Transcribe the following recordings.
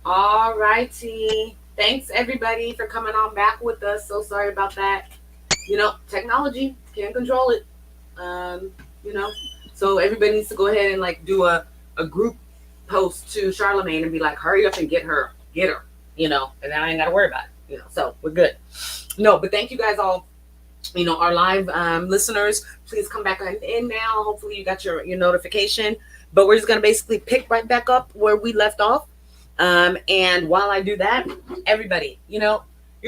All righty. Thanks everybody for coming on back with us. So sorry about that. Technology can't control it. Um, you know, so everybody needs to go ahead and like do a group post to Charlemagne and be like, hurry up and get her. And then I ain't got to worry about it. So we're good. No, but thank you guys all. Our live listeners, please come back in now. Hopefully you got your notification. But we're just gonna basically pick right back up where we left off. And while I do that, everybody, your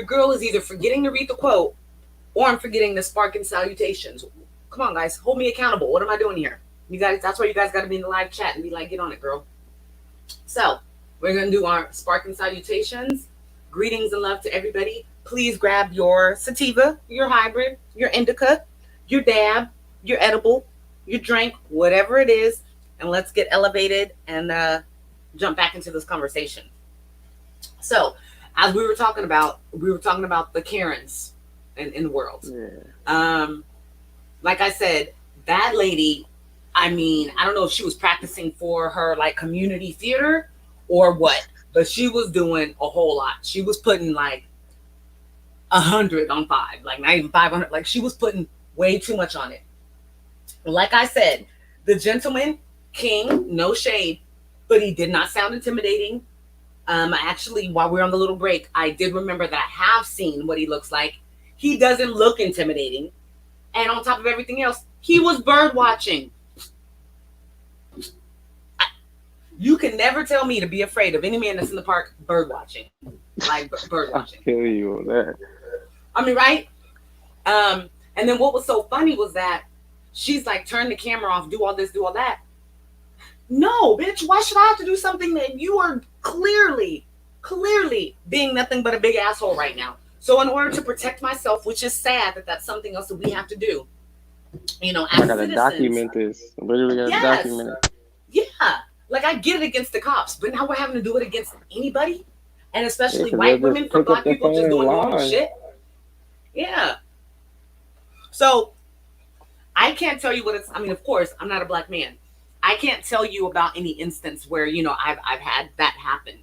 girl is either forgetting to read the quote or I'm forgetting the spark and salutations. Come on, guys, hold me accountable. What am I doing here? You guys, that's why you guys got to be in the live chat and be like, get on it, girl. So we're going to do our spark and salutations. Greetings and love to everybody. Please grab your sativa, your hybrid, your indica, your dab, your edible, your drink, whatever it is, and let's get elevated and jump back into this conversation. So, as we were talking about the Karens in the world. Yeah. Like I said, that lady, I don't know if she was practicing for her like community theater or what, but she was doing a whole lot. She was putting like 100 on 5, like not even 500. Like she was putting way too much on it. Like I said, the gentleman, King, no shade, but he did not sound intimidating. Actually, while we were on the little break, I did remember that I have seen what he looks like. He doesn't look intimidating. And on top of everything else, he was bird watching. You can never tell me to be afraid of any man that's in the park bird watching. Like bird watching. I feel you on that. Right? And then what was so funny was that she's like, turn the camera off, do all this, do all that. No, bitch, why should I have to do something that you are clearly being nothing but a big asshole right now? So in order to protect myself, which is sad that that's something else that we have to do, as I gotta document this. Literally gotta document it. Yeah, like I get it against the cops, but now we're having to do it against anybody, and especially white women for black people just doing normal shit. Yeah. So I can't tell you what it's. Of course, I'm not a black man. I can't tell you about any instance where I've had that happen.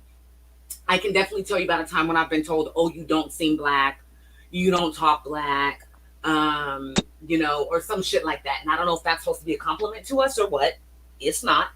I can definitely tell you about a time when I've been told, "Oh, you don't seem black, you don't talk black," or some shit like that. And I don't know if that's supposed to be a compliment to us or what. It's not.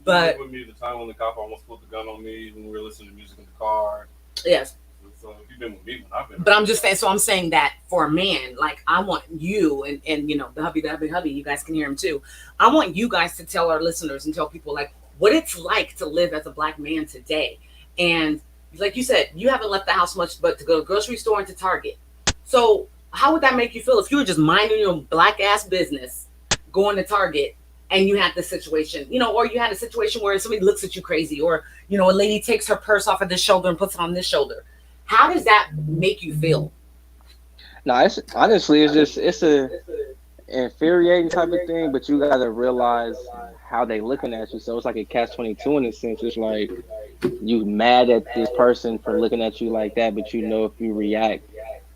But with me, the time when the cop almost pulled the gun on me when we were listening to music in the car. Yes. So if you've been with me when I've been. But I'm just saying. So I'm saying that for a man, like I want you and the hubby, you guys can hear him too. I want you guys to tell our listeners and tell people like what it's like to live as a black man today. And like you said, you haven't left the house much, but to go to the grocery store and to Target. So how would that make you feel if you were just minding your black ass business, going to Target, and you had this situation, or you had a situation where somebody looks at you crazy, or a lady takes her purse off of this shoulder and puts it on this shoulder? How does that make you feel? No, it's honestly, it's a infuriating type of thing, but you gotta realize how they looking at you. So it's like a catch-22 in a sense. It's like you mad at this person for looking at you like that, but if you react,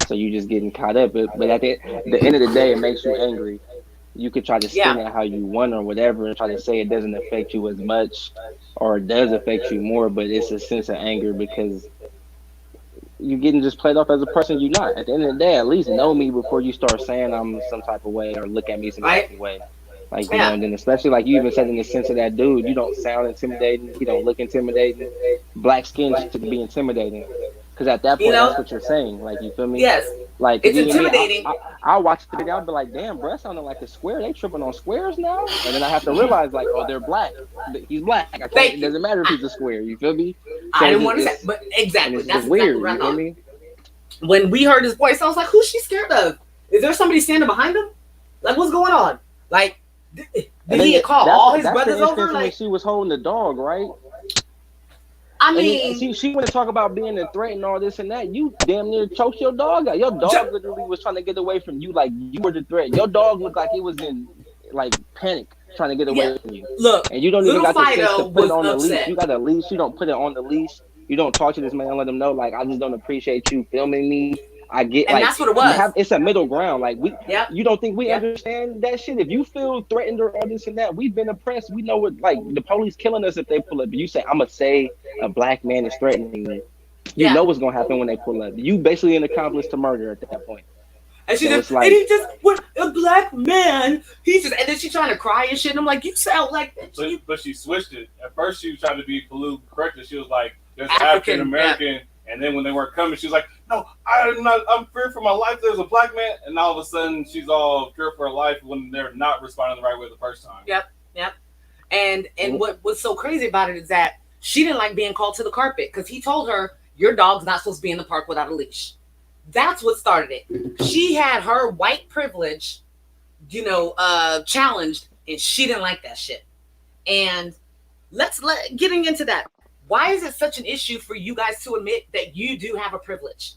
so you just getting caught up. But at the end of the day, it makes you angry. You could try to spin it how you want or whatever and try to say it doesn't affect you as much or it does affect you more, but it's a sense of anger because you're getting just played off as a person you're not. At the end of the day, at least know me before you start saying I'm some type of way or look at me some type of way. Like, and then especially like you even said in the sense of that dude, you don't sound intimidating, you don't look intimidating. Black skin should be intimidating. Because at that point, that's what you're saying. Like, you feel me? Yes. Like, it's intimidating. I'll watch the video, I'll be like, damn, bro, that sounded like a square. They tripping on squares now? And then I have to realize, like, oh, they're black. He's black. It doesn't matter if he's a square. You feel me? So I didn't want to say, but exactly. That's weird. Exactly you feel me? When we heard his voice, I was like, who's she scared of? Is there somebody standing behind him? Like, what's going on? Like, did he call all his brothers over? Like, when she was holding the dog, right? I mean, she wouldn't talk about being a threat and all this and that. You damn near choked your dog out. Your dog literally was trying to get away from you, like you were the threat. Your dog looked like it was in like panic, trying to get away from you. Look, and you don't even got the sense to put it on the upset. leash. You got a leash. You don't put it on the leash. You don't talk to this man and let him know, like, I just don't appreciate you filming me. I get And like that's what it was. it's a middle ground. Like Yep. you don't think we Yep. understand that shit? If you feel threatened or all this and that, we've been oppressed. We know what like the police killing us if they pull up. But you say I'm gonna say a black man is threatening me. You Yeah. know what's gonna happen when they pull up. You basically an accomplice to murder at that point. And she So just, it's like- and he just, what, a black man. He's just, and then she's trying to cry and shit. And I'm like, you sound like. But she switched it. At first, she was trying to be politically correct. She was like, "There's African, African American," and then when they weren't coming, she was like, "No, I'm not. I'm feared for my life. There's a black man," and all of a sudden, she's all feared for her life when they're not responding the right way the first time. Yep. And what was so crazy about it is that she didn't like being called to the carpet because he told her, your dog's not supposed to be in the park without a leash. That's what started it. She had her white privilege, challenged, and she didn't like that shit. And getting into that. Why is it such an issue for you guys to admit that you do have a privilege?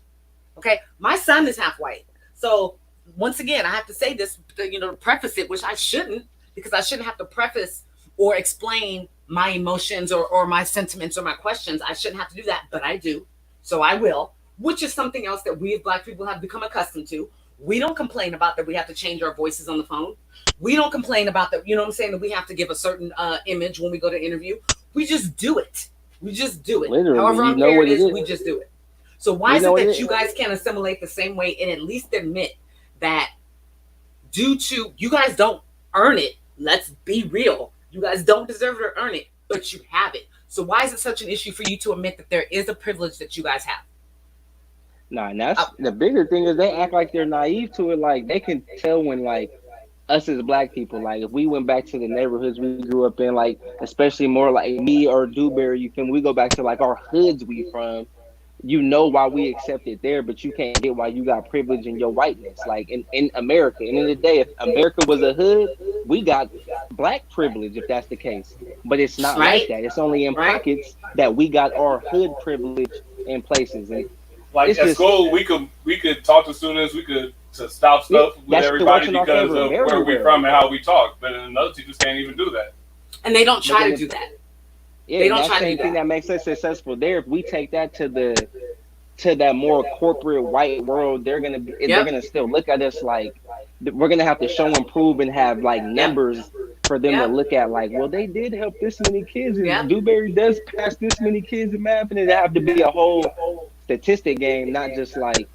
Okay, my son is half white. So once again, I have to say this, to preface it, which I shouldn't, because I shouldn't have to preface or explain my emotions or my sentiments or my questions. I shouldn't have to do that, but I do. So I will, which is something else that we as Black people have become accustomed to. We don't complain about that we have to change our voices on the phone. We don't complain about that, that we have to give a certain image when we go to interview. We just do it. We just do it. Literally, however you know unfair what it is, it is. we just do it. So why is it that you guys can't assimilate the same way and at least admit that due to you guys don't earn it? Let's be real. You guys don't deserve to earn it, but you have it. So why is it such an issue for you to admit that there is a privilege that you guys have? Nah, and that's the bigger thing is they act like they're naive to it. Like they can tell when like us as Black people, like if we went back to the neighborhoods we grew up in, like especially more like me or Dewberry, you can we go back to like our hoods we from, why we accept it there, but you can't get why you got privilege in your whiteness. Like in America, and in the day, if America was a hood, we got Black privilege if that's the case. But it's not like that. It's only in pockets that we got our hood privilege in places. And like at school, we could talk to students, we could to stop stuff with everybody because of where we're from and how we talk. But another teachers can't even do that. And they don't try to do that. Yeah, they don't try to do that. Thing that makes us successful there. If we take that to that more corporate white world, they're gonna still look at us like we're gonna have to show and prove and have like numbers for them to look at. Like, well, they did help this many kids, and Dewberry does pass this many kids in math, and it have to be a whole statistic game, not just like.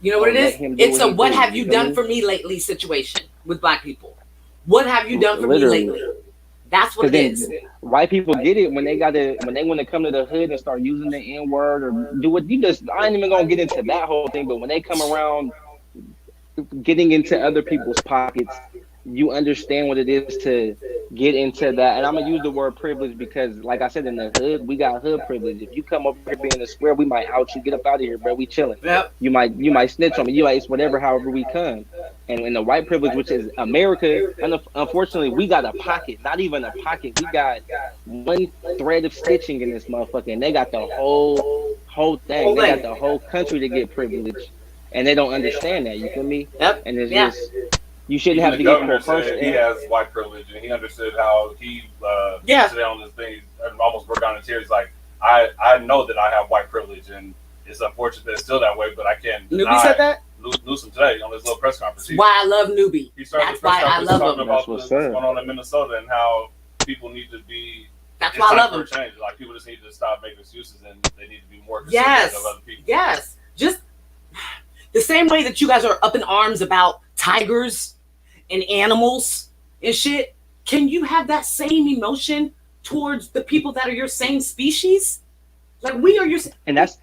You know what it is? It's a what have you done for me lately situation with Black people. What have you done for me lately? That's what it is. White people get it when they want to come to the hood and start using the N-word or do what I ain't even gonna get into that whole thing, but when they come around getting into other people's pockets, you understand what it is to get into that. And I'm gonna use the word privilege because, like I said, in the hood, we got hood privilege. If you come over here being a square, we might out you. Get up out of here, bro. We chilling. Yep. You might snitch on me. You it's whatever, however we come. And in the white privilege, which is America, unfortunately, we got a pocket. Not even a pocket. We got one thread of stitching in this motherfucker, and they got the whole thing. They got the whole country to get privilege, and they don't understand that. You feel me? Yep. And it's just. You shouldn't Even have to the get governor first. Said he has white privilege, and he understood how he sit on this thing and almost broke down in tears. Like I know that I have white privilege, and it's unfortunate that it's still that way, but I can't. Newbie said that. Newsom today on his little press conference. Why I love Newbie. He started That's the press why I conference love talking him. about what's going on in Minnesota and how people need to be. That's why I love him. Change. Like people just need to stop making excuses, and they need to be more considerate of other people. Yes, just the same way that you guys are up in arms about tigers and animals and shit. Can you have that same emotion towards the people that are your same species? Like we are your and that's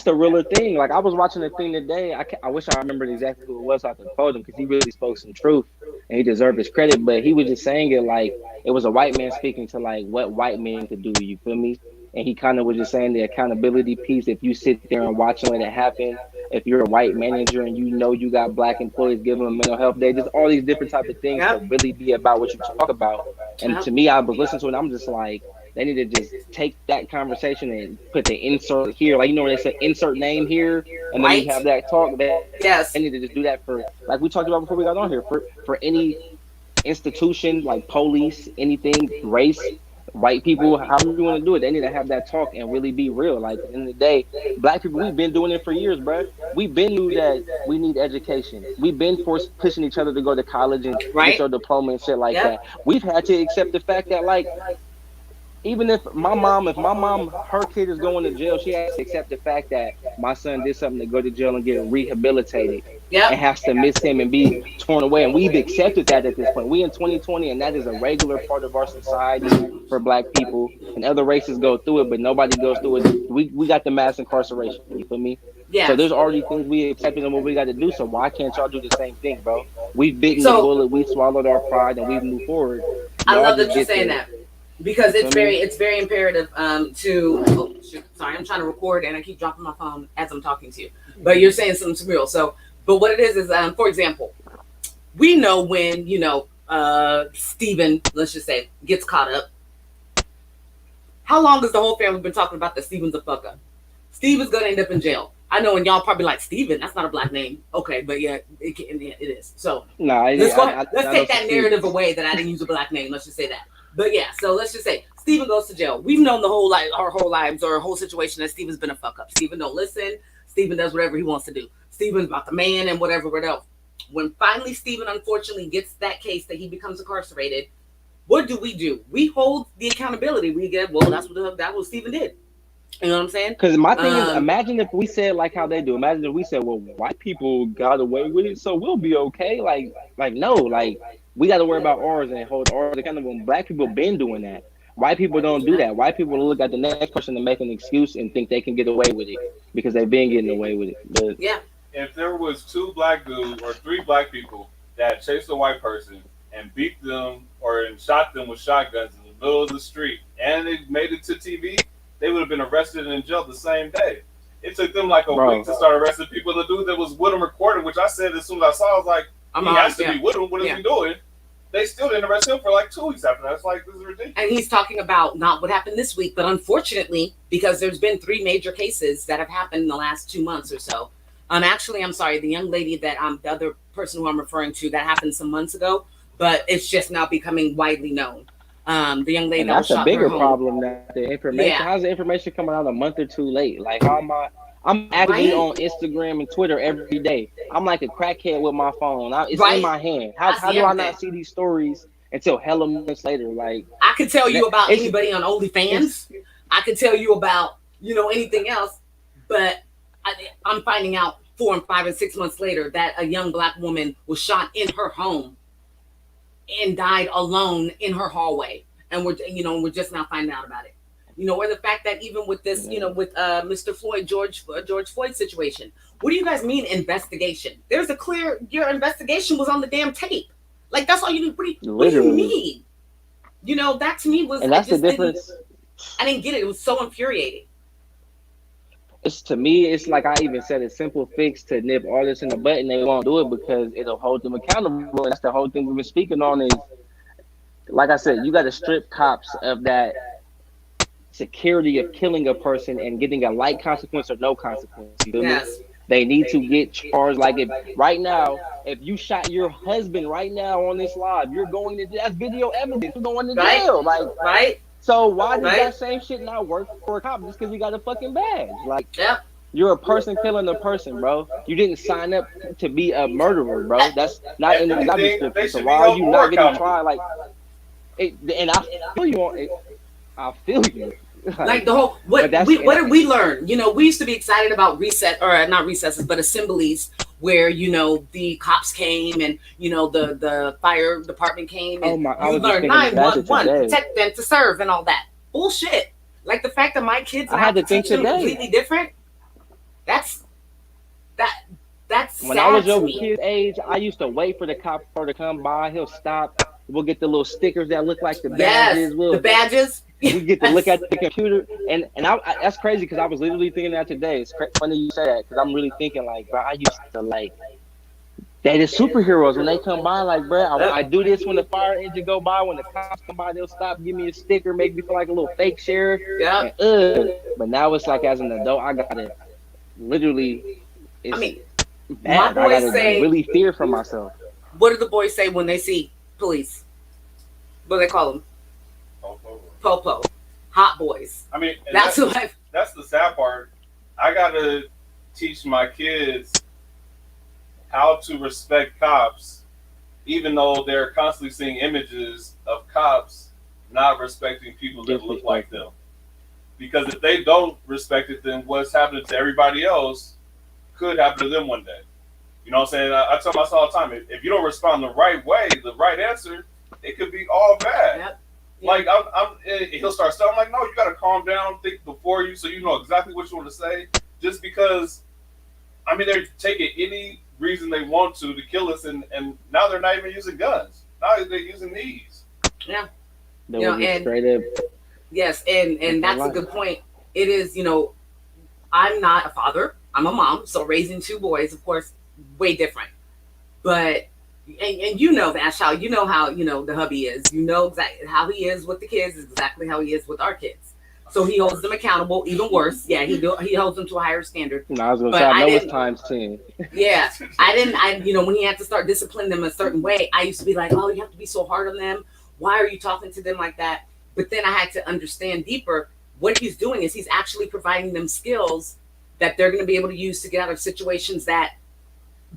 the realer thing. Like I was watching a thing today. I wish I remembered exactly who it was. So I could quote him because he really spoke some truth and he deserved his credit. But he was just saying it like it was a white man speaking to like what white men could do. You feel me? And he kind of was just saying the accountability piece. If you sit there and watch and let it happen, if you're a white manager and you got Black employees giving them mental health day, just all these different type of things to really be about what you talk about. And to me, I was listening to it. And I'm just like, they need to just take that conversation and put the insert here. Like, where they say insert name here, and then you have that talk. They need to just do that for, like we talked about before we got on here, for any institution, like police, anything, race. white people, however you want to do it, they need to have that talk and really be real. Like, at the end of the day, black people, we've been doing it for years, bro. We've been knew that we need education. We've been pushing each other to go to college and get your diploma and shit like that. We've had to accept the fact that, like, even if my mom, her kid is going to jail, she has to accept the fact that my son did something to go to jail and get rehabilitated. And has to miss him and be torn away. And we've accepted that at this point. We in 2020, and that is a regular part of our society for black people. And other races go through it, but nobody goes through it. We got the mass incarceration. You feel me? Yeah. So there's already things we accepted and what we got to do. So why can't y'all do the same thing, bro? We've bitten the bullet, we swallowed our pride, and we've moved forward. I love that you're saying that. Because it's very imperative to sorry, I'm trying to record and I keep dropping my phone as I'm talking to you. But you're saying something real. So but what it is for example, we know when, Steven, let's just say, gets caught up. How long has the whole family been talking about that Steven's a fucker? Steve is gonna end up in jail. I know, and y'all probably like, Steven, that's not a black name. Okay, but yeah, it is. So let's take that narrative away that I didn't use a black name. Let's just say that. But yeah, so let's just say Steven goes to jail. We've known our whole lives or our whole situation that Steven's been a fuck up. Steven don't listen. Steven does whatever he wants to do. Steven's about the man and whatever else. When finally Steven unfortunately gets that case that he becomes incarcerated, what do? We hold the accountability. We get, well, that's what Steven did. You know what I'm saying? Because my thing is, imagine if we said like how they do. Imagine if we said, well, white people got away with it, so we'll be okay. Like no, like we got to worry about ours and hold ours accountable. Black people been doing that. White people don't do that. White people look at the next person to make an excuse and think they can get away with it because they've been getting away with it. But yeah. If there was 2 black dudes or 3 black people that chased a white person and beat them or shot them with shotguns in the middle of the street and they made it to TV, they would have been arrested and in jail the same day. It took them like a week to start arresting people. The dude that was with him recording, which I said as soon as I saw, I was like, he has to be with him. What is he doing? They still didn't arrest him for like 2 weeks after that. It's like, this is ridiculous. And he's talking about not what happened this week, but unfortunately, because there's been 3 major cases that have happened in the last 2 months or so. Actually, I'm sorry, the young lady that the other person who I'm referring to, that happened some months ago, but it's just now becoming widely known. The young lady, and that's a bigger problem that the information. How's the information coming out a month or 2 late? Like, how am I? I'm actively on Instagram and Twitter every day. I'm like a crackhead with my phone. It's in my hand. How do I not see these stories until hella months later? Like, I could tell you about anybody on OnlyFans. I could tell you about anything else, but I'm finding out 4 and 5 and 6 months later that a young black woman was shot in her home and died alone in her hallway, and we're just now finding out about it. Or the fact that even with this, with Mr. Floyd, George Floyd situation, what do you guys mean investigation? There's your investigation was on the damn tape. Like, that's all you need. What do you mean? That to me was, and that's the difference. I didn't get it. It was so infuriating. To me, it's like I even said, a simple fix to nip all this in the butt, and they won't do it because it'll hold them accountable. And that's the whole thing we've been speaking on is, like I said, you got to strip cops of that security of killing a person and getting a light consequence or no consequence. You feel me? They need to get charged. Like, if you shot your husband right now on this live, you're going to, that's video evidence. You're going to jail. Like, so why does that same shit not work for a cop just because you got a fucking badge? Like, you're a person killing a person, bro. You didn't sign up to be a murderer, bro. That's not in the job description. So why are you not getting tried? Like, and I feel you on it. I feel you. Like the whole what did we learn? We used to be excited about not recesses, but assemblies where the cops came and the fire department came and you learned 911, protect them to serve and all that bullshit. Like the fact that my kids had to think completely different. That's when I was your kid's age, I used to wait for the cop to come by. He'll stop. We'll get the little stickers that look like the badges. The badges. We get to look at the computer, and that's crazy because I was literally thinking that today. It's funny you say that because I'm really thinking like, bro, I used to like, they the superheroes when they come by. Like, bro, I do this when the fire engine go by. When the cops come by, they'll stop, give me a sticker, make me feel like a little fake sheriff. Yeah. But now it's like as an adult, I gotta literally. My boys say really fear for myself. What do the boys say when they see police? What do they call them? popo, hot boys. I mean, That's what. That's the sad part. I gotta teach my kids how to respect cops, even though they're constantly seeing images of cops not respecting people that look like them. Because if they don't respect it, then what's happening to everybody else could happen to them one day. You know what I'm saying? I tell myself all the time, if you don't respond the right way, the right answer, it could be all bad. Yep. Like he'll start stuff. I'm like, no, you gotta calm down, think before you, so you know exactly what you want to say. Just because, I mean, they're taking any reason they want to kill us, and now they're not even using guns. Now they're using these. Yeah. They will be straight up. Yes, and that's a good point. It is, I'm not a father. I'm a mom, so raising two boys, of course, way different. But and you know that, child. You know how the hubby is. You know exactly how he is with the kids is exactly how he is with our kids. So he holds them accountable. Even worse, yeah, he holds them to a higher standard. No, I was gonna say I know it's times 10. Yeah, I when he had to start disciplining them a certain way, I used to be like, oh, you have to be so hard on them. Why are you talking to them like that? But then I had to understand deeper. What he's doing is he's actually providing them skills that they're going to be able to use to get out of situations that,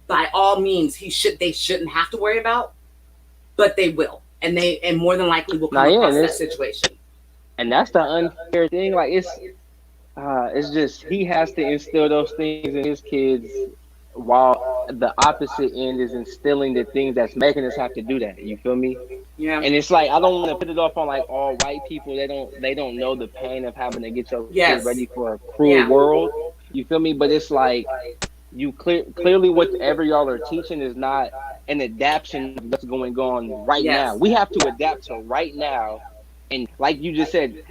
by all means, they shouldn't have to worry about, but they will, and more than likely will come across that situation. And that's the unfair thing. Like it's just he has to instill those things in his kids, while the opposite end is instilling the things that's making us have to do that. You feel me? Yeah. And it's like I don't want to put it off on like all white people. They don't know the pain of having to get your kids ready for a cruel world. You feel me? But it's like you clearly whatever y'all are teaching is not an adaptation of what's going on right now. We have to adapt to right now. And like you just said,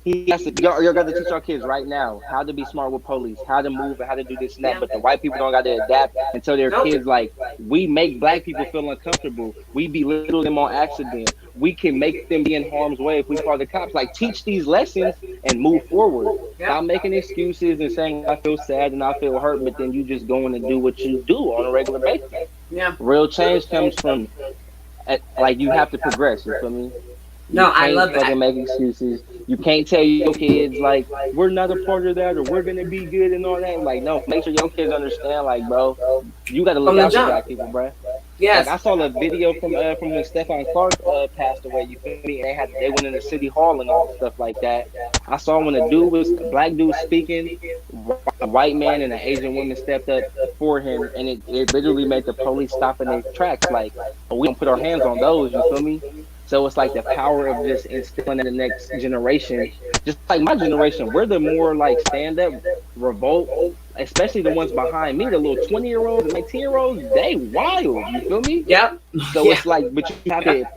you're going to teach our kids right now how to be smart with police, how to move, and how to do this and that. But the white people don't got to adapt until their kids, like, we make black people feel uncomfortable. We belittle them on accident. We can make them be in harm's way if we call the cops. Like, teach these lessons and move forward. Stop making excuses and saying, I feel sad and I feel hurt, but then you just going to do what you do on a regular basis. Yeah. Real change comes from, like, you have to progress. You feel me? No, I love that. Make excuses. You can't tell your kids like we're not a part of that or we're gonna be good and all that. Like, no, make sure your kids understand. Like, bro, you gotta look out for black people, bro. Yes. Like, I saw a video from when Stephon Clark passed away. You feel me? And they went into City Hall and all stuff like that. I saw when a black dude speaking, a white man and an Asian woman stepped up for him, and it literally made the police stop in their tracks. Like, we don't put our hands on those. You feel me? So it's like the power of just instilling in the next generation. Just like my generation, we're the more like stand up, revolt, especially the ones behind me, the little 20-year-olds and 19-year-olds, they wild. You feel me? Yep. So it's like, but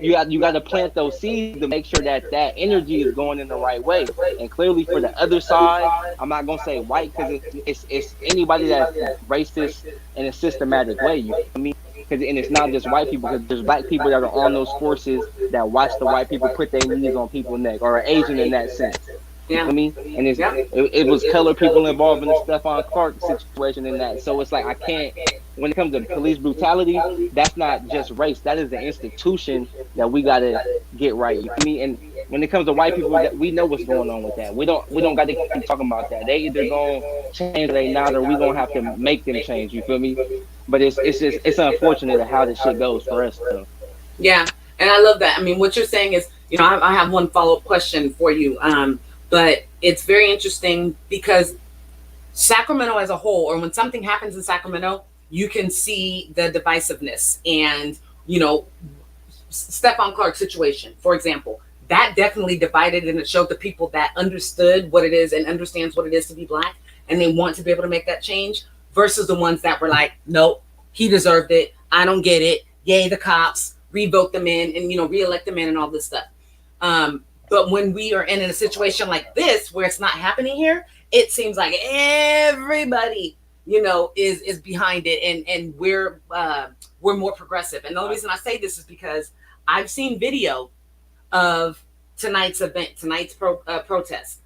you got to plant those seeds to make sure that energy is going in the right way. And clearly for the other side, I'm not gonna say white because it's anybody that's racist in a systematic way. You feel me? And it's not just white people, because there's black people that are on those forces that watch the white people put their knees on people's neck, or Asian in that sense. You know what I mean? And it was colored people involved in the Stephon Clark situation in that. So it's like, I can't, when it comes to police brutality, that's not just race. That is the institution that we got to get right. You feel me? And when it comes to white people, we know what's going on with that. We don't got to keep talking about that. They either going to change or they not, or we going to have to make them change. You feel me? But it's unfortunate how this shit goes for us, though. Yeah, and I love that. I mean, what you're saying is, I have one follow-up question for you. But it's very interesting because Sacramento as a whole, or when something happens in Sacramento, you can see the divisiveness. And, Stephon Clark situation, for example, that definitely divided, and it showed the people that understood what it is and understands what it is to be black, and they want to be able to make that change, versus the ones that were like, nope, he deserved it. I don't get it. Yay, the cops, revote them in and, reelect them in and all this stuff. But when we are in a situation like this, where it's not happening here, it seems like everybody, is behind it, and we're more progressive. And the only reason I say this is because I've seen video of tonight's event, tonight's protest.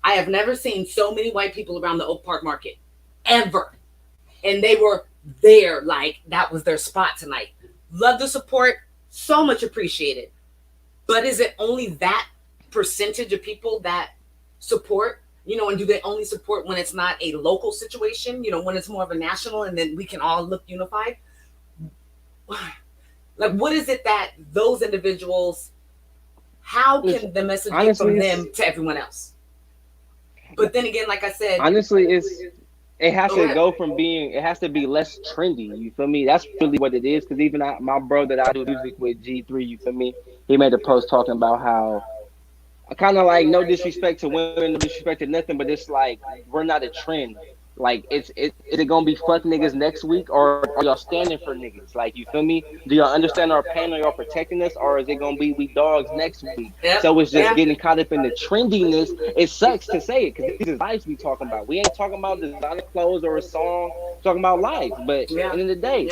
I have never seen so many white people around the Oak Park Market, ever. And they were there, like that was their spot tonight. Love the support, so much appreciated. But is it only that percentage of people that support, you know, and do they only support when it's not a local situation, you know, when it's more of a national, and then we can all look unified? Like, what is it that those individuals, how can the message get from them to everyone else? But then again, like I said, honestly, it has to go from being, it has to be less trendy. You feel me? That's really what it is. Because even my bro that I do music with, G3, you feel me? He made a post talking about how, kind of like, no disrespect to women, no disrespect to nothing, but it's like, we're not a trend. Like, is it gonna be fuck niggas next week, or are y'all standing for niggas? Like, you feel me? Do y'all understand our pain? Are y'all protecting us, or is it gonna be we dogs next week? Yep. So it's just getting caught up in the trendiness. It sucks to say it, because these is lives we talking about. We ain't talking about designer clothes or a song. We're talking about life. But at the end of the day,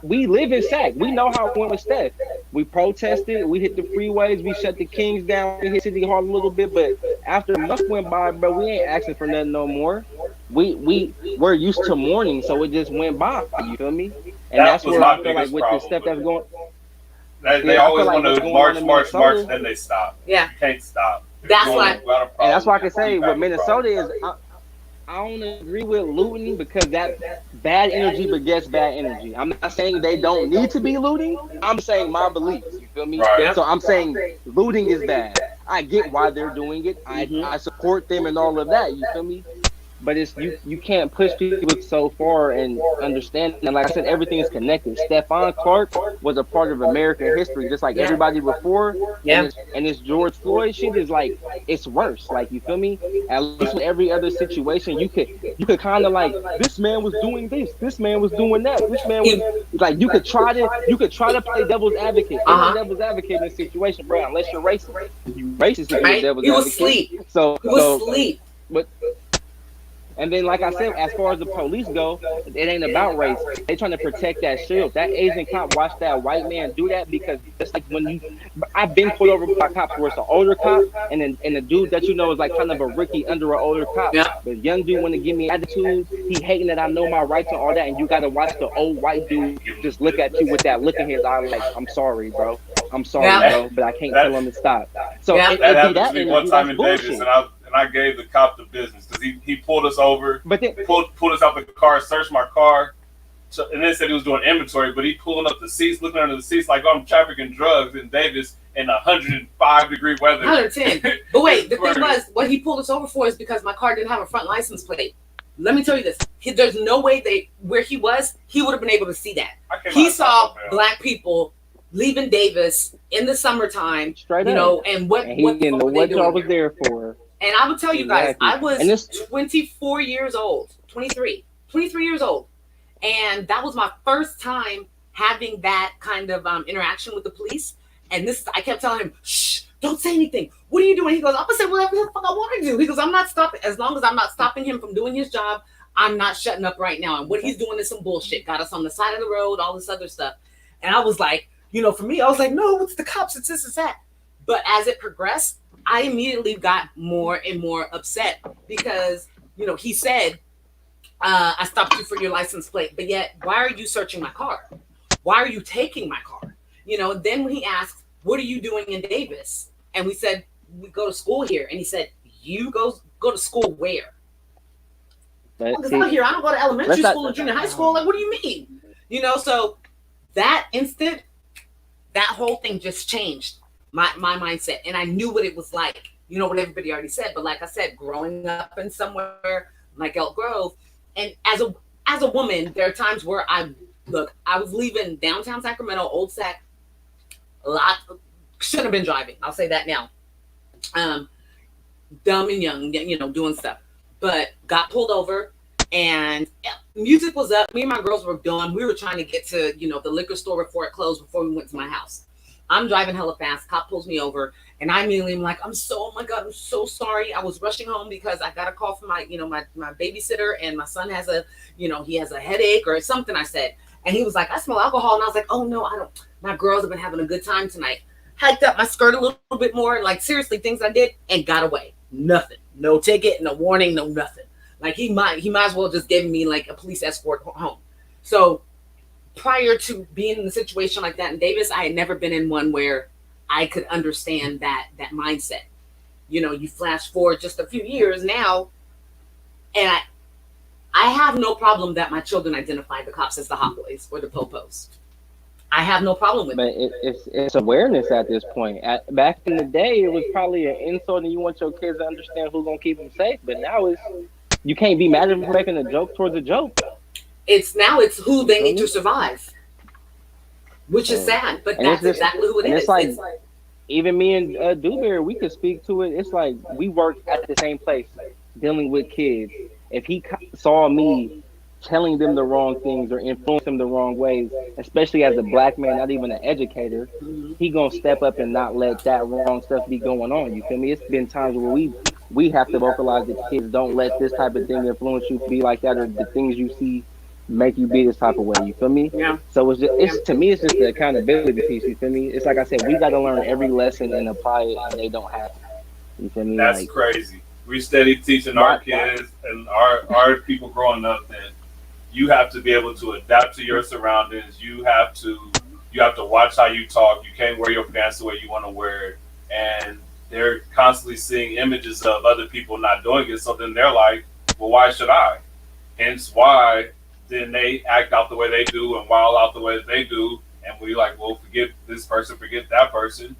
we live in Sac. We know how it went with Steph. We protested. We hit the freeways. We shut the Kings down. We hit City Hall a little bit. But after a month went by, bro, we ain't asking for nothing no more. We're used to mourning, so it just went by. You feel me? And that's where I feel like with the stuff that's going. They always want to march, and then they stop. Yeah, you can't stop. That's why. And that's why I can say what Minnesota is. I don't agree with looting, because that bad energy begets bad energy. I'm not saying they don't need to be looting. I'm saying my beliefs. You feel me? Right. So I'm saying looting is bad. I get why they're doing it. I support them and all of that. You feel me? But it's you can't push people so far and understand. And like I said, everything is connected. Stephon Clark was a part of American history, just like everybody before. Yeah. And this George Floyd shit is like, it's worse. Like, you feel me? At least with every other situation, you could kind of like, this man was doing this man was doing that, this man was like, you could try to play devil's advocate. Devil's advocate in this situation, bro. Unless you're racist, you racist if you're devil's advocate. He was asleep. So asleep. But. And then, like I said, as far as the police go, it ain't about race. They trying to protect that shield. That Asian cop watched that white man do that, because it's like when I've been pulled over by cops where it's an older cop, and the dude that you know is like kind of a rookie under an older cop. Yeah. The young dude want to give me attitude. He hating that I know my rights and all that, and you got to watch the old white dude just look at you with that look in his eye like, I'm sorry, bro. I'm sorry, bro, but I can't tell him to stop. So that happened to me one time in Davis, and I gave the cop the business, because he pulled us over, but then, pulled us out the car, searched my car, and then said he was doing inventory, but he pulling up the seats, looking under the seats like I'm trafficking drugs in Davis in 105-degree weather. 110. But wait, the thing was, what he pulled us over for is because my car didn't have a front license plate. Let me tell you this. There's no way where he was, he would have been able to see that. He saw black people leaving Davis in the summertime, straight you know, and what y'all was there for. And I will tell you guys, I was 24 years old, 23 years old. And that was my first time having that kind of interaction with the police. And I kept telling him, shh, don't say anything. What are you doing? He goes, I'm going to say whatever the fuck I want to do. He goes, I'm not stopping. As long as I'm not stopping him from doing his job, I'm not shutting up right now. And what he's doing is some bullshit. Got us on the side of the road, all this other stuff. And I was like, you know, for me, I was like, no, it's the cops. It's this, it's that. But as it progressed, I immediately got more and more upset because, you know, he said, I stopped you for your license plate, but yet, why are you searching my car? Why are you taking my car? You know, then when he asked, what are you doing in Davis? And we said, we go to school here. And he said, you go to school where? Because out here, I don't go to elementary school or junior high school. Like, what do you mean? You know, so that instant, that whole thing just changed my mindset, and I knew what it was like. You know what everybody already said, but like I said, growing up in somewhere like Elk Grove, and as a woman, there are times where I was leaving downtown Sacramento, Old Sac, shouldn't have been driving. I'll say that now. Dumb and young, you know, doing stuff, but got pulled over, and music was up. Me and my girls were done. We were trying to get to, you know, the liquor store before it closed, before we went to my house. I'm driving hella fast. Cop pulls me over, and I immediately am like, oh my God, I'm so sorry. I was rushing home because I got a call from my babysitter, and my son has he has a headache or something. I said, and he was like, I smell alcohol, and I was like, oh no, I don't. My girls have been having a good time tonight. Hiked up my skirt a little bit more, like seriously, things I did, and got away. Nothing, no ticket, no warning, no nothing. Like he might as well just give me like a police escort home. So prior to being in a situation like that in Davis, I had never been in one where I could understand that mindset. You know, you flash forward just a few years now, and I have no problem that my children identify the cops as the hot boys or the popos. I have no problem with it. But it's awareness at this point. Back in the day, it was probably an insult, and you want your kids to understand who's gonna keep them safe. But now you can't be mad at them for making a joke towards a joke. It's who they need to survive, which is sad. But that's exactly who it is. It's like even me and Dewberry, we could speak to it. It's like we work at the same place, dealing with kids. If he saw me telling them the wrong things or influencing them the wrong ways, especially as a black man, not even an educator, he gonna step up and not let that wrong stuff be going on. You feel me? It's been times where we have to vocalize that kids don't let this type of thing influence you to be like that, or the things you see make you be this type of way. You feel me? Yeah. So to me, it's just the accountability piece. You feel me? It's like I said, we got to learn every lesson and apply it, and they don't have to. You feel me? That's crazy. We steady teaching our kids and our people growing up that you have to be able to adapt to your surroundings. You have to watch how you talk. You can't wear your pants the way you want to wear it. And they're constantly seeing images of other people not doing it. So then they're like, well, why should I? Hence why then they act out the way they do and wild out the way that they do. And we like, well, forget this person, forget that person.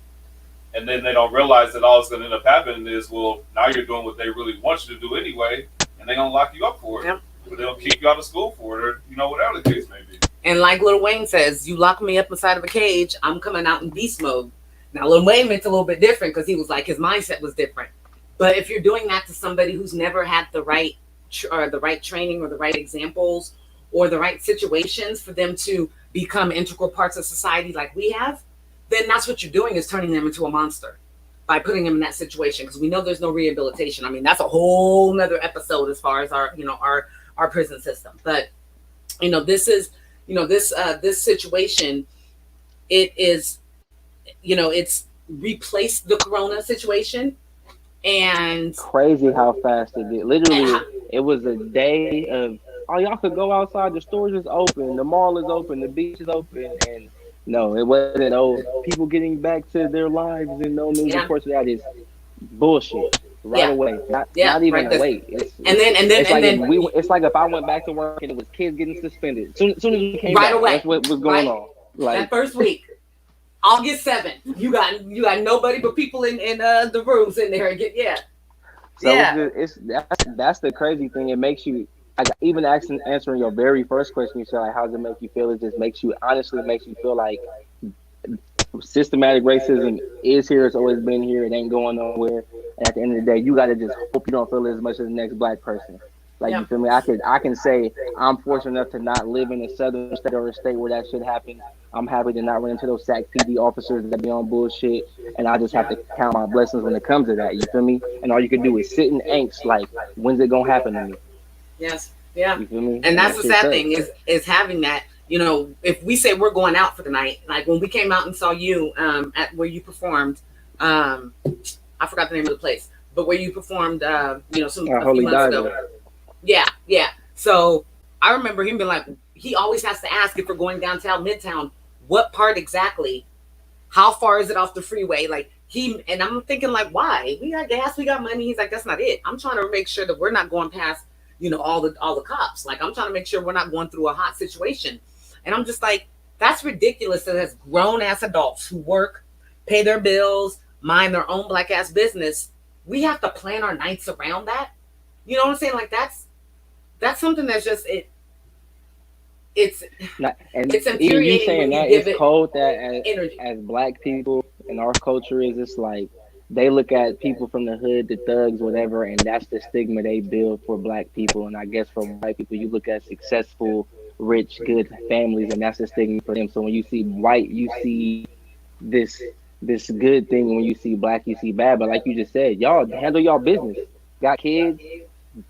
And then they don't realize that all that's going to end up happening is, well, now you're doing what they really want you to do anyway, and they're going to lock you up for it. Yep. Or they'll kick you out of school for it, or, you know, whatever the case may be. And like Lil Wayne says, you lock me up inside of a cage, I'm coming out in beast mode. Now, Lil Wayne meant a little bit different because he was like, his mindset was different. But if you're doing that to somebody who's never had the right training or the right examples or the right situations for them to become integral parts of society like we have, then that's what you're doing, is turning them into a monster by putting them in that situation. Because we know there's no rehabilitation. I mean, that's a whole nother episode as far as our prison system. But, you know, this is, you know, this situation, it is, you know, it's replaced the corona situation. And crazy how fast it did. Literally, it was a day of, oh, y'all could go outside, the stores is open, the mall is open, the beach is open, and no, it wasn't. People getting back to their lives and no news reports. That is bullshit. Right away, not even a wait. It's like if I went back to work and it was kids getting suspended. Soon as we came back, away. That's what was going on. Like that first week, August 7th, you got nobody but people in the rooms in there. That's the crazy thing. It makes you. Even answering your very first question, you said, like, how does it make you feel? It just makes you feel like systematic racism is here. It's always been here. It ain't going nowhere. And at the end of the day, you got to just hope you don't feel it as much as the next black person. Like, you feel me? I can say I'm fortunate enough to not live in a southern state or a state where that shit happens. I'm happy to not run into those SAC PD officers that be on bullshit. And I just have to count my blessings when it comes to that. You feel me? And all you can do is sit in angst. Like, when's it going to happen to me? Yes. Yeah. And that's the sad thing is having that, you know, if we say we're going out for the night, like when we came out and saw you at where you performed, I forgot the name of the place, but where you performed, a few months ago. Yeah. So I remember him being like, he always has to ask if we're going downtown, midtown, what part exactly, how far is it off the freeway? Like and I'm thinking like, why? We got gas, we got money. He's like, that's not it. I'm trying to make sure that we're not going past, you know, all the cops. Like, I'm trying to make sure we're not going through a hot situation. And I'm just like, that's ridiculous that as grown ass adults who work, pay their bills, mind their own black ass business, we have to plan our nights around that. You know what I'm saying? Like, that's something that's just it's infuriating. You saying that it's cold that as black people in our culture is just like, they look at people from the hood, the thugs, whatever, and that's the stigma they build for black people. And I guess for white people, you look at successful, rich, good families, and that's the stigma for them. So when you see white, you see this good thing. When you see black, you see bad. But like you just said, y'all handle y'all business. Got kids,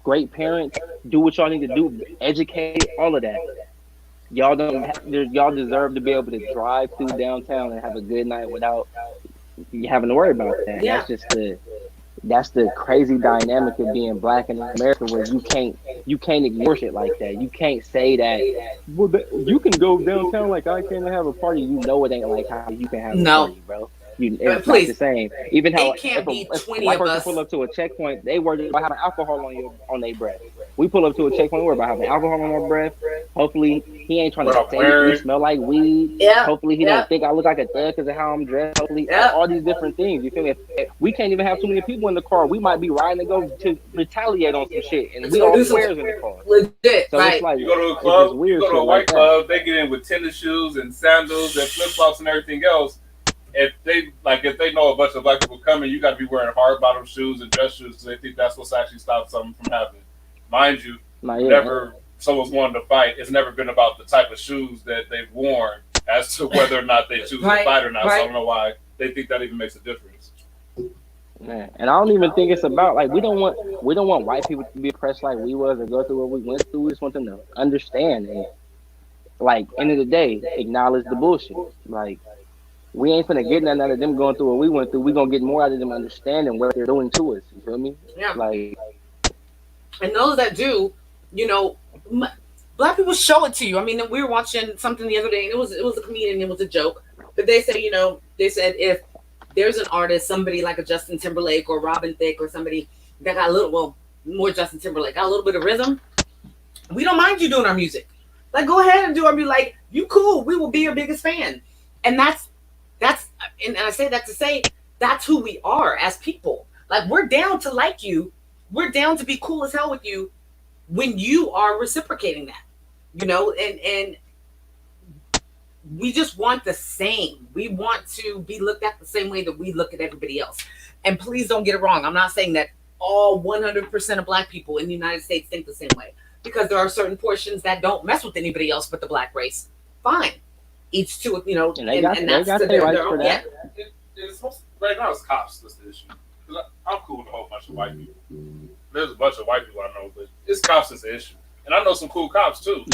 great parents, do what y'all need to do, educate, all of that. Y'all deserve to be able to drive through downtown and have a good night without you having to worry about that. Yeah. That's the crazy dynamic of being black in America, where you can't ignore shit like that. You can't say that, well, you can go downtown like I can have a party. You know it ain't like how you can have a party, bro. it's not Please, the same. Even how it can't be if a 20 white of person us. pull up to a checkpoint, they worried about having alcohol on their breath. We pull up to a checkpoint, we're about having alcohol on our breath. Hopefully, he ain't trying What to I'm say wearing. we smell like weed. Yeah, Hopefully, he yeah, don't think I look like a thug because of how I'm dressed. Hopefully, yeah. all these different things. You feel me? If we can't even have too many people in the car, we might be riding to go to retaliate on some shit, and we So all do some squares in the car. legit, So it's right? like You go to a it's just club, you weird go to a shit white like that. club, they get in with tennis shoes and sandals and flip flops and everything else. If they know a bunch of black people coming, you got to be wearing hard bottom shoes and dress shoes because they think that's what's actually stopped something from happening. Mind you, whenever someone's wanted to fight, it's never been about the type of shoes that they've worn as to whether or not they choose to fight or not. So I don't know why they think that even makes a difference. Man, and I don't even think it's about like we don't want white people to be oppressed like we was or go through what we went through. We just want them to understand and like end of the day acknowledge the bullshit. Like we ain't finna get nothing out of them going through what we went through. We gonna get more out of them understanding what they're doing to us. You feel me? Yeah. Like, and those that do, black people show it to you. I mean, we were watching something the other day, and it was a comedian. It was a joke, but they said, if there's an artist, somebody like a Justin Timberlake or Robin Thicke or somebody that got more Justin Timberlake, got a little bit of rhythm, we don't mind you doing our music. Like, go ahead and do our music. Like, you cool. We will be your biggest fan. And that's, and I say that to say that's who we are as people. Like, we're down to like you. We're down to be cool as hell with you when you are reciprocating that, and we just want the same. We want to be looked at the same way that we look at everybody else. And please don't get it wrong. I'm not saying that all 100% of black people in the United States think the same way, because there are certain portions that don't mess with anybody else but the black race. Fine. Each to, and that's their right for that. Right now, it's cops that's the issue. I'm cool with a whole bunch of white people. There's a bunch of white people I know, but it's cops that's the issue. And I know some cool cops too.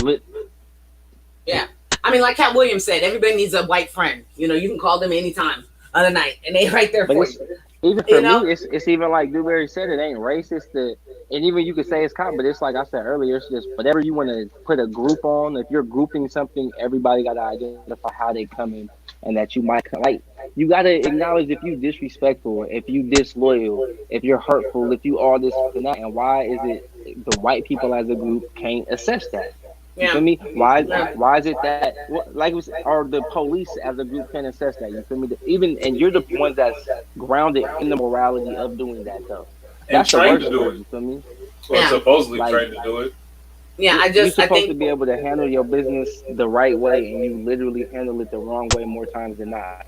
Yeah. I mean, like Cat Williams said, everybody needs a white friend. You can call them anytime of the night, and they right there for you. Even for me, it's even like Dewberry said, it ain't racist. And even you could say it's cop, but it's like I said earlier, it's just whatever you want to put a group on. If you're grouping something, everybody got to identify how they come in, and that you might like. You got to acknowledge if you disrespectful, if you disloyal, if you're hurtful, if you all this and that. And why is it the white people as a group can't assess that? You feel me? Why is it that or the police as a group can assess that? You feel me? And you're the ones that's grounded in the morality of doing that though. That's and trained the to do word, it. You feel me? Or supposedly trained to do it. Yeah, you're supposed to be able to handle your business the right way, and you literally handle it the wrong way more times than not.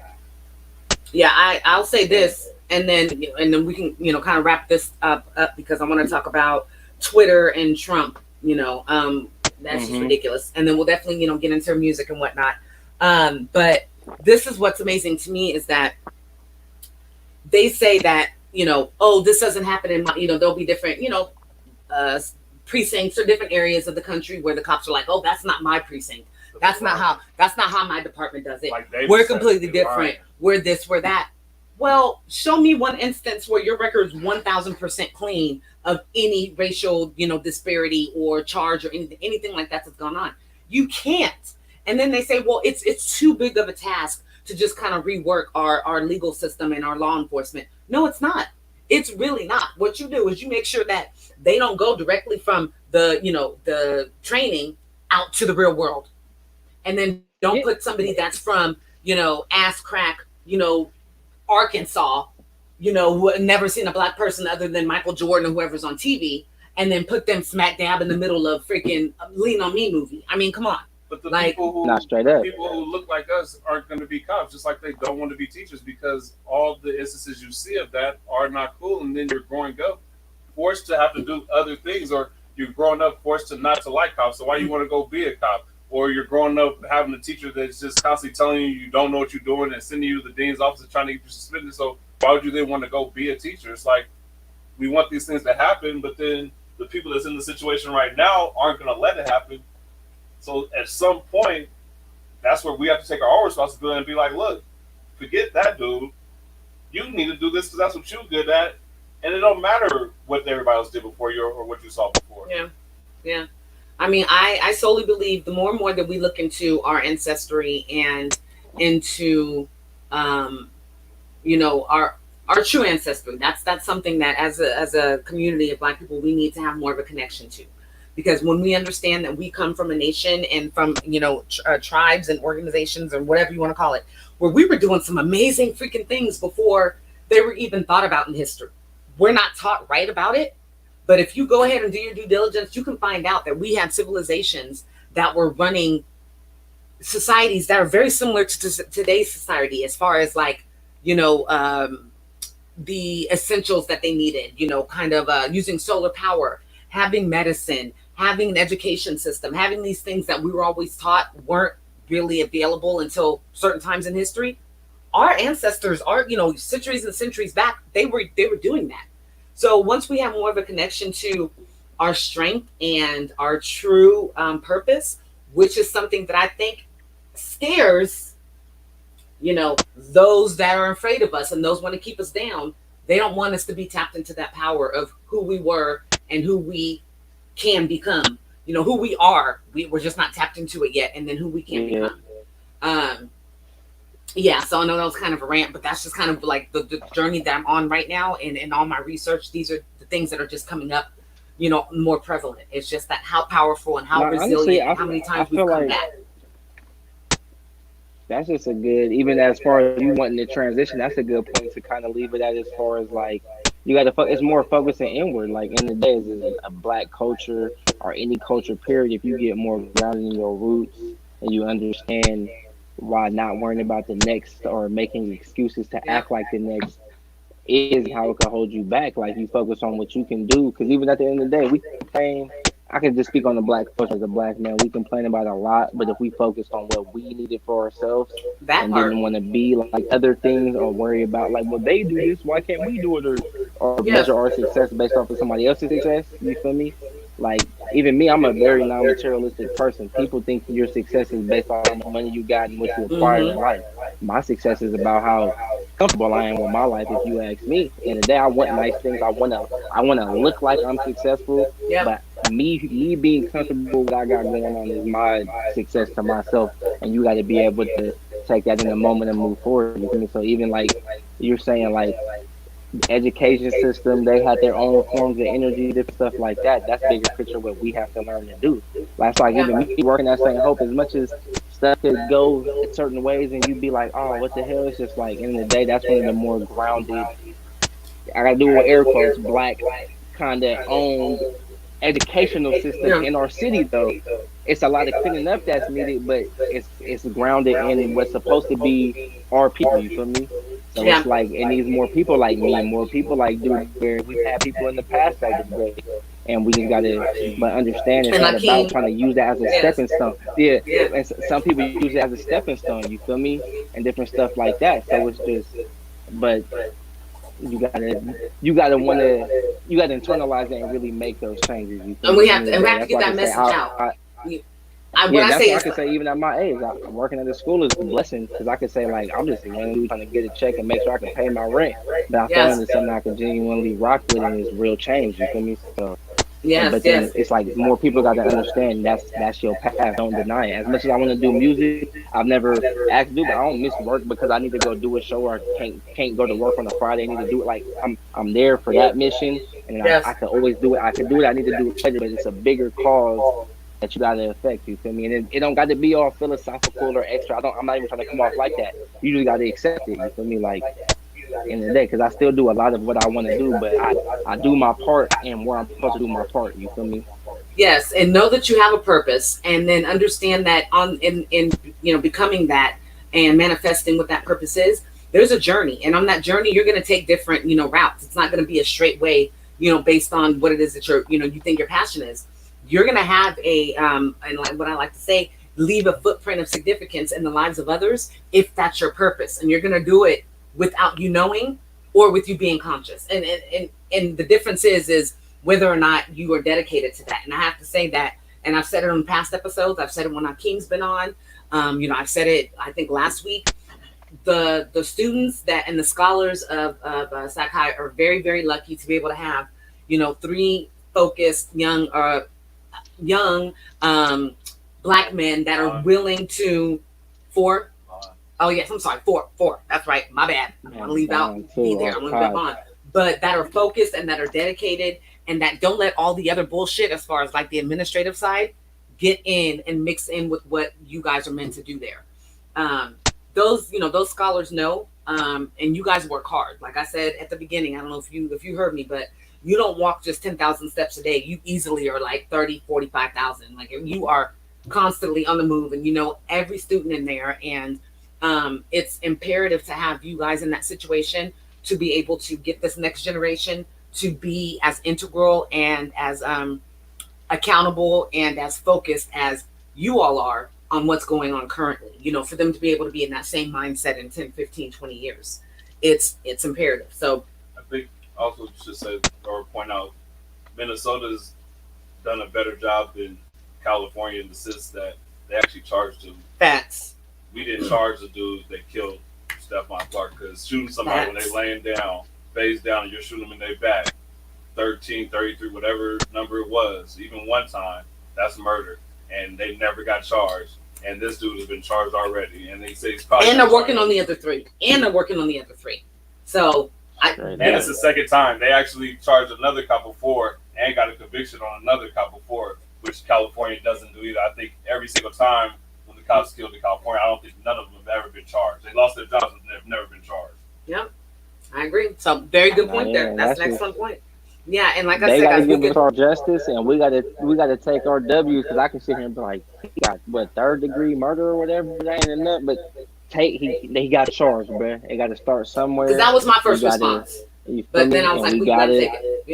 Yeah, I'll say this, and then we can kind of wrap this up because I want to talk about Twitter and Trump. That's just ridiculous. And then we'll definitely, get into music and whatnot. But this is what's amazing to me is that they say that, this doesn't happen in my, there'll be different, precincts or different areas of the country where the cops are like, oh, that's not my precinct. That's not how my department does it. We're completely different. We're this, we're that. Well, show me one instance where your record is 1,000% clean of any racial, disparity or charge or anything like that's gone on. You can't. And then they say, well, it's too big of a task to just kind of rework our legal system and our law enforcement. No, it's not. It's really not. What you do is you make sure that they don't go directly from the training out to the real world. And then don't put somebody that's from, ass crack, Arkansas, who never seen a black person other than Michael Jordan or whoever's on TV, and then put them smack dab in the middle of freaking Lean on Me movie. I mean, come on. But the people who look like us aren't going to be cops, just like they don't want to be teachers, because all the instances you see of that are not cool. And then you're growing up forced to have to do other things, or you're growing up forced to not to like cops. So why you want to go be a cop? Or you're growing up having a teacher that's just constantly telling you don't know what you're doing and sending you to the dean's office and trying to get you suspended. So why would you then want to go be a teacher? It's like we want these things to happen, but then the people that's in the situation right now aren't going to let it happen. So at some point, that's where we have to take our own responsibility and be like, look, forget that dude. You need to do this because that's what you're good at. And it don't matter what everybody else did before you or what you saw before. Yeah. I mean, I solely believe the more and more that we look into our ancestry and into our true ancestry. That's something that as a community of Black people we need to have more of a connection to, because when we understand that we come from a nation and from tribes and organizations or whatever you want to call it, where we were doing some amazing freaking things before they were even thought about in history. We're not taught right about it, but if you go ahead and do your due diligence, you can find out that we had civilizations that were running societies that are very similar to today's society, as far as like the essentials that they needed, kind of using solar power, having medicine, having an education system, having these things that we were always taught weren't really available until certain times in history. Our ancestors are, centuries and centuries back, they were doing that. So once we have more of a connection to our strength and our true purpose, which is something that I think scares those that are afraid of us and those want to keep us down. They don't want us to be tapped into that power of who we were and who we can become. Who we are. We're just not tapped into it yet, and then who we can become. So I know that was kind of a rant, but that's just kind of like the journey that I'm on right now, and in all my research, these are the things that are just coming up, more prevalent. It's just that how powerful and how resilient, honestly, how many times we've come back. That's just a good, even as far as you wanting to transition, that's a good point to kind of leave it at, as far as like, you got to, it's more focusing inward. Like in the day, is a Black culture or any culture period, if you get more grounded in your roots and you understand why not worrying about the next or making excuses to act like the next is how it can hold you back. Like you focus on what you can do, because even at the end of the day, we complain. I can just speak on the Black culture as a Black man. We complain about a lot, but if we focused on what we needed for ourselves didn't want to be like other things or worry about like, well, they do this, why can't we do it, or measure our success based off of somebody else's success? You feel me? Like even me, I'm a very non-materialistic person. People think your success is based on how much money you got and what you acquire in life. My success is about how comfortable I am with my life. If you ask me, in the day, I want nice things. I want to look like I'm successful. But me being comfortable with what I got going on is my success to myself. And you got to be able to take that in the moment and move forward. You feel me? So even like you're saying, like education system, they had their own forms of energy, different stuff like that. That's bigger picture what we have to learn to do. That's like even me working at St. Hope, as much as stuff could go certain ways and you'd be like, oh, what the hell? It's just like, in the day, that's one of the more grounded, I gotta do with air quotes, Black kind of owned educational system in our city. Though it's a lot of cleaning up that's needed, but it's grounded in what's supposed to be our people. You feel me? So it's like it needs more people like me, more people like dude. Where we've had people in the past that was great, and we just gotta but understand it's not about trying to use that as a stepping stone. And some people use it as a stepping stone. You feel me? And different stuff like that. So it's just, but you gotta internalize it and really make those changes. You and we have to get that message out. That's why I can say, even at my age, working at the school is a blessing, because I can say, like, I'm just a young dude trying to get a check and make sure I can pay my rent. But I feel like it's something I can genuinely rock with, and it's real change. You feel me? So, but then it's like more people got to understand that's your path. Don't deny it. As much as I want to do music, I've never asked to do, but I don't miss work because I need to go do a show, or can't go to work on a Friday. I need to do it. Like I'm there for that mission, and I can always do it. I can do it. I need to do it later, but it's a bigger cause that you gotta affect. You feel me? And it don't got to be all philosophical or extra. I'm not even trying to come off like that. You just gotta accept it. You feel me? Like in the day, because I still do a lot of what I want to do, but I do my part and where I'm supposed to do my part. You feel me? Yes, and know that you have a purpose, and then understand that in becoming that and manifesting what that purpose is, there's a journey, and on that journey you're going to take different routes. It's not going to be a straight way based on what it is that you think your passion is. You're going to have and like what I like to say, leave a footprint of significance in the lives of others if that's your purpose, and you're going to do it without you knowing or with you being conscious. And the difference is whether or not you are dedicated to that. And I have to say that, and I've said it on past episodes, I've said it when our King's been on, I've said it, I think last week, the students that and the scholars of Sakai are very, very lucky to be able to have, 3 focused young Black men that are willing to, 4, Oh yes, I'm sorry, four. That's right. My bad. I'm gonna leave out be there. I'm gonna leave on. But that are focused and that are dedicated and that don't let all the other bullshit as far as like the administrative side get in and mix in with what you guys are meant to do there. Those scholars know, and you guys work hard. Like I said at the beginning, I don't know if you heard me, but you don't walk just 10,000 steps a day. You easily are like 30, 45,000. Like you are constantly on the move, and you know every student in there, and it's imperative to have you guys in that situation to be able to get this next generation to be as integral and as accountable and as focused as you all are on what's going on currently. You know, for them to be able to be in that same mindset in 10, 15, 20 years. It's imperative. So I think also should say or point out Minnesota's done a better job than California in the sense that they actually charged them. Facts. We didn't charge the dude that killed Stephon Clark because shooting somebody when they laying down, face down, and you're shooting them in their back, 13, 33, whatever number it was, even one time, that's murder. And they never got charged. And this dude has been charged already. And they say he's probably. And they're working on the other three. So and it's the second time. They actually charged another couple for and got a conviction on another couple for, which California doesn't do either. I think every single time when the cops killed in California, I don't think none of them have ever been charged. They lost their jobs, but they've never been charged. Yep, I agree. So very good point there. That's an excellent point. Yeah, and like I said, they gotta give us our justice, and we gotta take our W's, because I can sit here and be like, he got what, 3rd degree murder or whatever, that ain't enough, but he got charged, bro. They got to start somewhere. Because that was my first response, but then I was like, we gotta take it.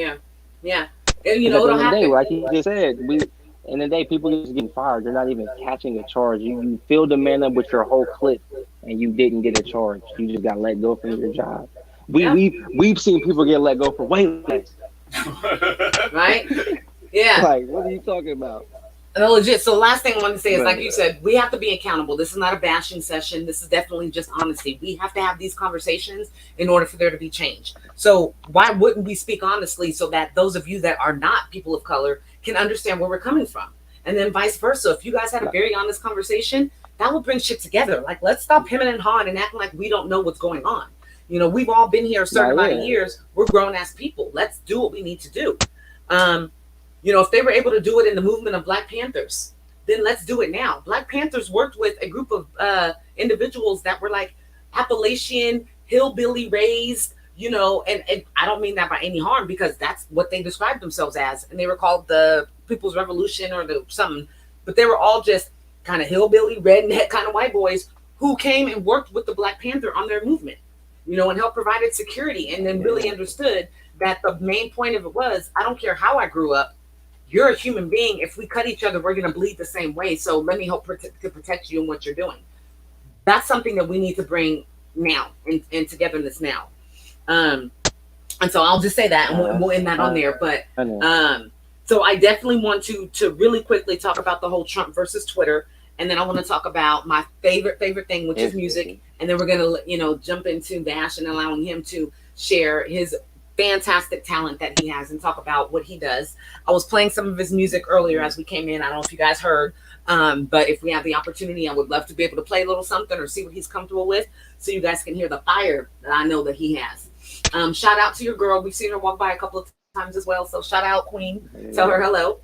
Yeah, and you know what'll happen? Like you just said, in the day, people just getting fired. They're not even catching a charge. You filled the man up with your whole clip, and you didn't get a charge. You just got let go from your job. We've seen people get let go for way less. Right? Yeah. Like, what are you talking about? No, legit. So last thing I want to say is, like you said, we have to be accountable. This is not a bashing session. This is definitely just honesty. We have to have these conversations in order for there to be change. So why wouldn't we speak honestly so that those of you that are not people of color can understand where we're coming from? And then vice versa. If you guys had a very honest conversation, that will bring shit together. Like, let's stop hemming and hawing and acting like we don't know what's going on. You know, we've all been here a certain amount of years. We're grown-ass people. Let's do what we need to do. You know, if they were able to do it in the movement of Black Panthers, then let's do it now. Black Panthers worked with a group of individuals that were like Appalachian, hillbilly raised, you know, and I don't mean that by any harm, because that's what they described themselves as. And they were called the People's Revolution or the something. But they were all just kind of hillbilly, redneck kind of white boys who came and worked with the Black Panther on their movement, you know, and helped provided security, and then really understood that the main point of it was, I don't care how I grew up, you're a human being. If we cut each other, we're going to bleed the same way. So let me help to protect you in what you're doing. That's something that we need to bring now and togetherness now. And so I'll just say that, and we'll end that on there. But so I definitely want to really quickly talk about the whole Trump versus Twitter. And then I want to talk about my favorite thing, which is music. And then we're going to, you know, jump into Bash and allowing him to share his fantastic talent that he has and talk about what he does. I was playing some of his music earlier as we came in. I don't know if you guys heard, but if we have the opportunity, I would love to be able to play a little something or see what he's comfortable with, so you guys can hear the fire that I know that he has. Shout out to your girl. We've seen her walk by a couple of times as well. So shout out, Queen. Yeah. Tell her hello.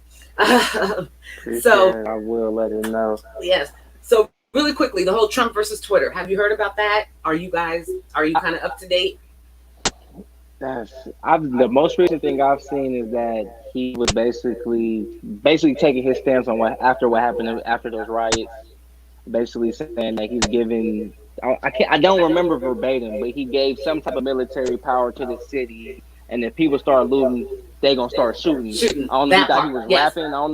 So I will let her know. Yes. So really quickly, the whole Trump versus Twitter. Have you heard about that? Are you kind of up to date? The most recent thing I've seen is that he was basically taking his stance on what happened after those riots. Basically saying that he's giving, I don't remember verbatim, but he gave some type of military power to the city, and if people start looting, they gonna start shooting. I don't know if he thought he was rapping. I don't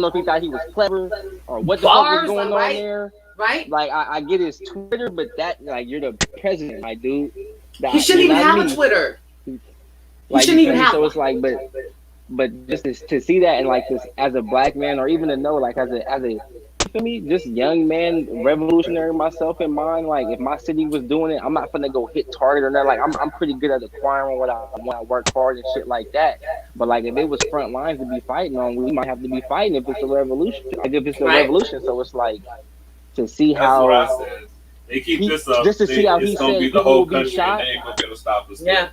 know if he thought he was clever or what the fuck was going on there. Right? Like I get his Twitter, but that, like, you're the president, my dude. He shouldn't even have a Twitter. Like, shouldn't even have. So it's like, but just to see that, and like this as a black man, or even to know, like as a for me, just young man, revolutionary myself in mind. Like, if my city was doing it, I'm not gonna go hit target or nothing. Like, I'm pretty good at acquiring what I want. I work hard and shit like that. But like, if it was front lines to be fighting on, we might have to be fighting if it's a revolution. Like, if it's a revolution, so it's like to see how. They keep this up. Just to see how he it's gonna said be the people whole will be country, shot. and they ain't gonna be able to stop us. Yeah.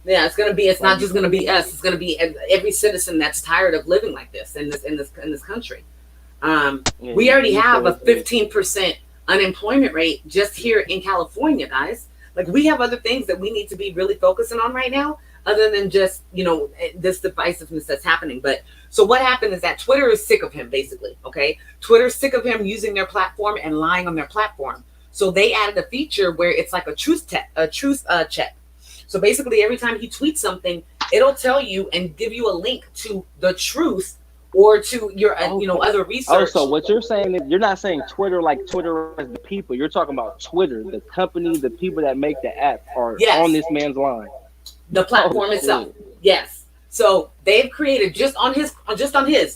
Yeah, it's gonna be. It's not just gonna be us. It's gonna be every citizen that's tired of living like this in this country. We already have a 15% unemployment rate just here in California, guys. Like, we have other things that we need to be really focusing on right now, other than just this divisiveness that's happening. But so what happened is that Twitter is sick of him, basically. Okay, Twitter's sick of him using their platform and lying on their platform. So they added a feature where it's like a truth check. So basically, every time he tweets something, it'll tell you and give you a link to the truth or to your other research. Oh, so what you're saying is you're not saying Twitter like Twitter as the people. You're talking about Twitter, the company, the people that make the app are on this man's line. The platform itself. Yes. So they've created just on his,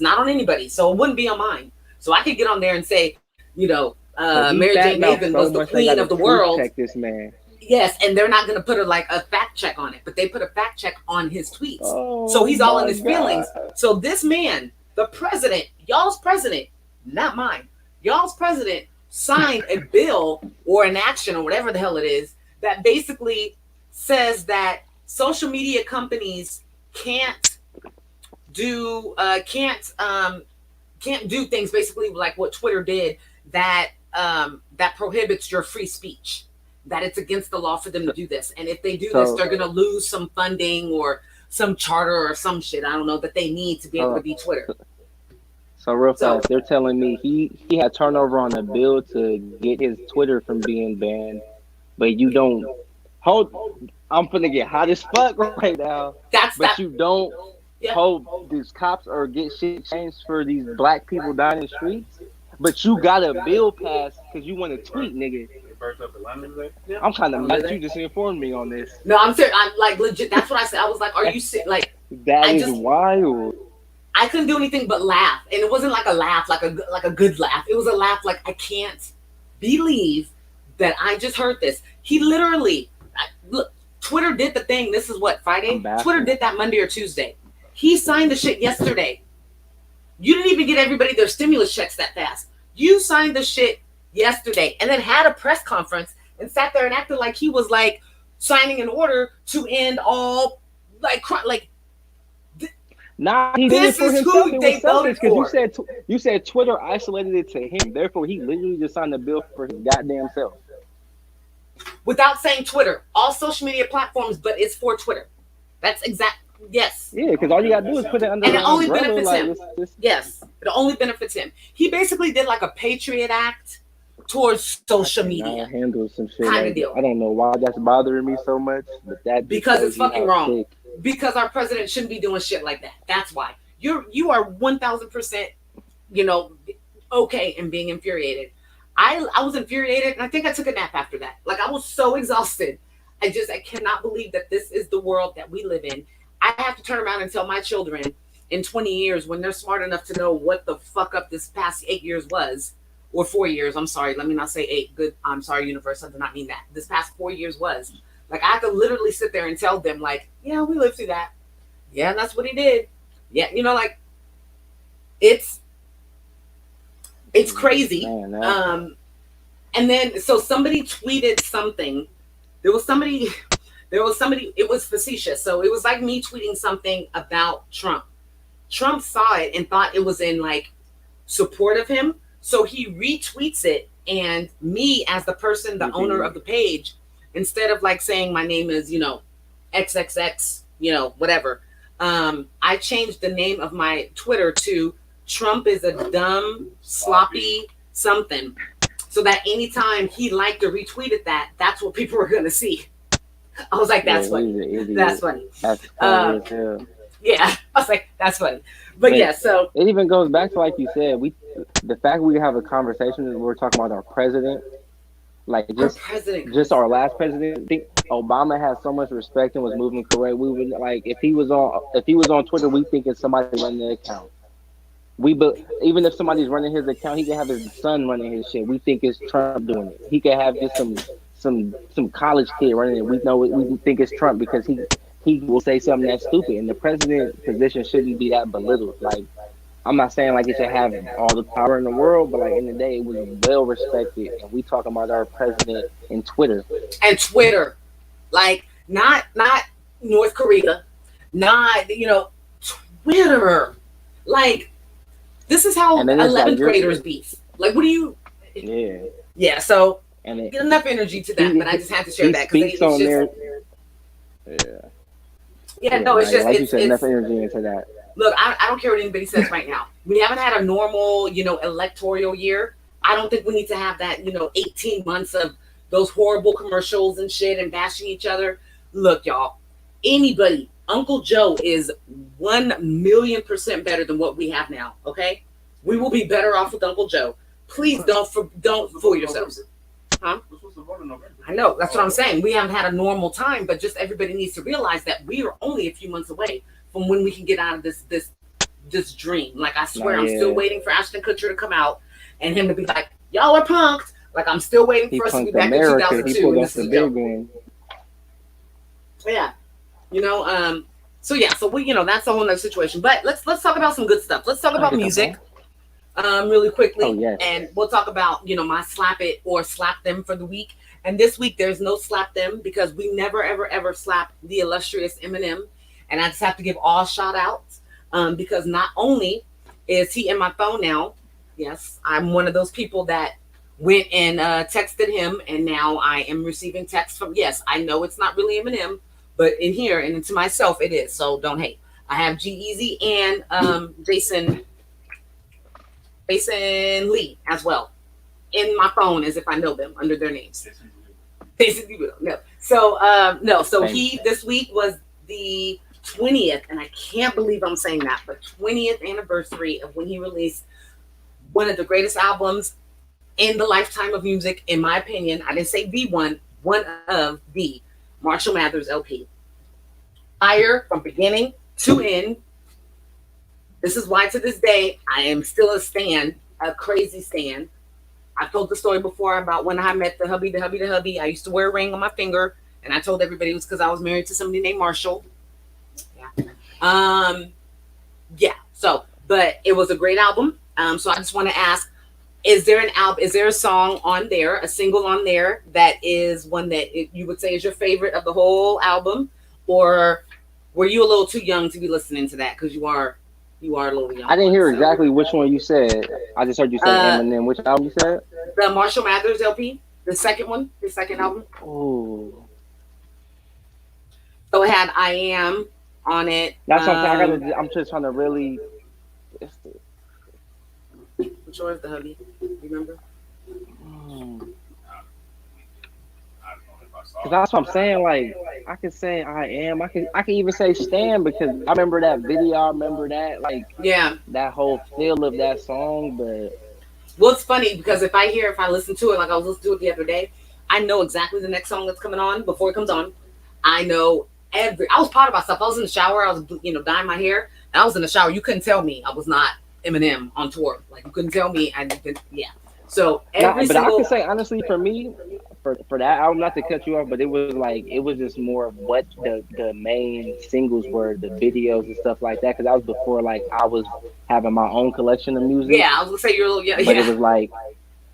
not on anybody. So it wouldn't be on mine. So I could get on there and say, marijaynemaven was the queen of the world. Check this man. Yes, and they're not going to put a fact check on it, but they put a fact check on his tweets. So he's all in his feelings. So this man, the president, y'all's president, not mine, y'all's president signed a bill or an action or whatever the hell it is that basically says that social media companies can't do things basically like what Twitter did that prohibits your free speech. That it's against the law for them to do this. And if they do this, they're going to lose some funding or some charter or some shit, I don't know, that they need to be able to be Twitter. So real fast, they're telling me he had turnover on a bill to get his Twitter from being banned, but you don't I'm finna get hot as fuck right now. You don't hold these cops or get shit changed for these black people dying in the streets, but you got a bill passed because you want to tweet, nigga. I'm trying to let you just inform me on this. No, I'm serious. I'm like legit. That's what I said. I was like, "Are you sick?" Like that is wild. I couldn't do anything but laugh, and it wasn't like a laugh, like a good laugh. It was a laugh like I can't believe that I just heard this. He literally, look, Twitter did the thing. This is what, Friday? Twitter did that Monday or Tuesday. He signed the shit yesterday. You didn't even get everybody their stimulus checks that fast. You signed the shit yesterday and then had a press conference and sat there and acted like he was like signing an order to end all Nah, he did it for himself. They voted for. You said Twitter isolated it to him. Therefore, he literally just signed a bill for his goddamn self. Without saying Twitter, all social media platforms, but it's for Twitter. That's exact. Yes. Yeah, because all you gotta do is put it under. And it only benefits him. Yes, it only benefits him. He basically did like a Patriot Act towards social media. Handle some shit kind of deal. I don't know why that's bothering me so much, but that because it's fucking wrong. Because our president shouldn't be doing shit like that. That's why you are 1000%, okay in being infuriated. I was infuriated, and I think I took a nap after that. Like, I was so exhausted. I cannot believe that this is the world that we live in. I have to turn around and tell my children in 20 years when they're smart enough to know what the fuck up this past 8 years was, or 4 years. I'm sorry. Let me not say 8. Good. I'm sorry, universe. I did not mean that. This past 4 years was. Like, I have to literally sit there and tell them, like, yeah, we lived through that. Yeah, that's what he did. Yeah, it's crazy. And then, so somebody tweeted something. There was somebody, it was facetious. So it was like me tweeting something about Trump. Trump saw it and thought it was in like support of him. So he retweets it, and me as the person, the owner of the page, instead of like saying my name is, XXX, whatever. I changed the name of my Twitter to Trump is a dumb, sloppy something. So that anytime he liked or retweeted that, that's what people were going to see. I was like, that's funny. That's funny. That's funny as hell. Yeah, I was like, that's funny. But yeah, so it even goes back to, like you said, the fact we have a conversation that we're talking about our president, like just our last president. I think Obama had so much respect and was moving correct. We would like if he was on Twitter, we think it's somebody running the account. Even if somebody's running his account, he can have his son running his shit. We think it's Trump doing it. He could have just some college kid running it. We think it's Trump because he will say something that's stupid. And the president position shouldn't be that belittled. Like I'm not saying like it should have all the power in the world, but like in the day, it was well respected. And we talking about our president and Twitter. And Twitter, like not North Korea, not Twitter. Like this is how 11th like graders beef. Like what do you? Yeah. Yeah. So And get enough energy to that, but I just had to share that because it's just. Yeah, no, it's just like it's, you said, it's enough energy into that. Look, I don't care what anybody says right now. We haven't had a normal, electoral year. I don't think we need to have that, 18 months of those horrible commercials and shit and bashing each other. Look, y'all, anybody, Uncle Joe is 1,000,000% better than what we have now. Okay, we will be better off with Uncle Joe. Please don't fool yourselves. Huh? I know, that's what I'm saying. We haven't had a normal time, but just everybody needs to realize that we are only a few months away from when we can get out of this dream. Like I swear, I'm still waiting for Ashton Kutcher to come out and him to be like, y'all are punked. Like I'm still waiting for us to be back in 2002. And this is a joke. Yeah, So yeah, so we, that's a whole nother situation. But let's talk about some good stuff. Let's talk about music. Really quickly. Oh, yes. And we'll talk about, my slap it or slap them for the week. And this week there's no slap them because we never, ever, ever slap the illustrious Eminem. And I just have to give all shout outs because not only is he in my phone now, yes, I'm one of those people that went and texted him, and now I am receiving texts from, yes, I know it's not really Eminem, but in here and to myself it is. So don't hate. I have G-Eazy and Jason Lee as well in my phone as if I know them under their names. Basically, no. So no. So he this week was the 20th, and I can't believe I'm saying that, but 20th anniversary of when he released one of the greatest albums in the lifetime of music, in my opinion. I didn't say the one of the Marshall Mathers LP. Fire from beginning to end. This is why to this day I am still a stan, a crazy stan. I've told the story before about when I met the hubby. I used to wear a ring on my finger, and I told everybody it was because I was married to somebody named Marshall. Yeah. So, but it was a great album. So I just want to ask, is there an album? Is there a song on there, a single on there that is one that you would say is your favorite of the whole album, or were you a little too young to be listening to that because you are a little young? I didn't hear exactly which one you said. I just heard you say Eminem. Which album you said? The Marshall Mathers LP, the second one, the second album. Oh. So it had I Am on it. That's something I'm just trying to really. Which one is the hubby? You remember? Cause that's what I'm saying. Like I can say I Am. I can even say Stan because I remember that video. I remember that that whole feel of that song. But well, it's funny because if I listen to it, like I was listening to it the other day, I know exactly the next song that's coming on before it comes on. I know I was proud of myself. I was in the shower. I was dyeing my hair. And I was in the shower. You couldn't tell me I was not Eminem on tour. Like you couldn't tell me. So but I can say honestly, for me, for that album, not to cut you off, but it was just more of what the main singles were, the videos and stuff like that. Because that was before I was having my own collection of music. Yeah, I was gonna say you're a little young. But it was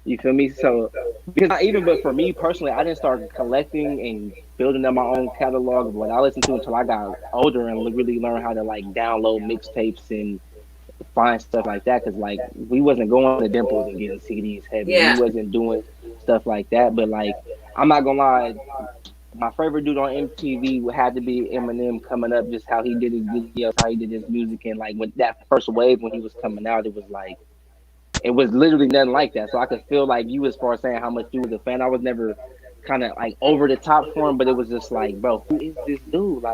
you feel me? So but for me personally, I didn't start collecting and building up my own catalog of what I listened to until I got older and really learned how to download mixtapes and find stuff like that. Because we wasn't going to Dimples and getting CDs heavy. We wasn't doing stuff like that. But I'm not gonna lie, my favorite dude on MTV had to be Eminem coming up. Just how he did his videos, how he did his music, and with that first wave when he was coming out, it was literally nothing like that. So I could feel you as far as saying how much you was a fan. I was never kind of over the top for him, but it was just bro, who is this dude?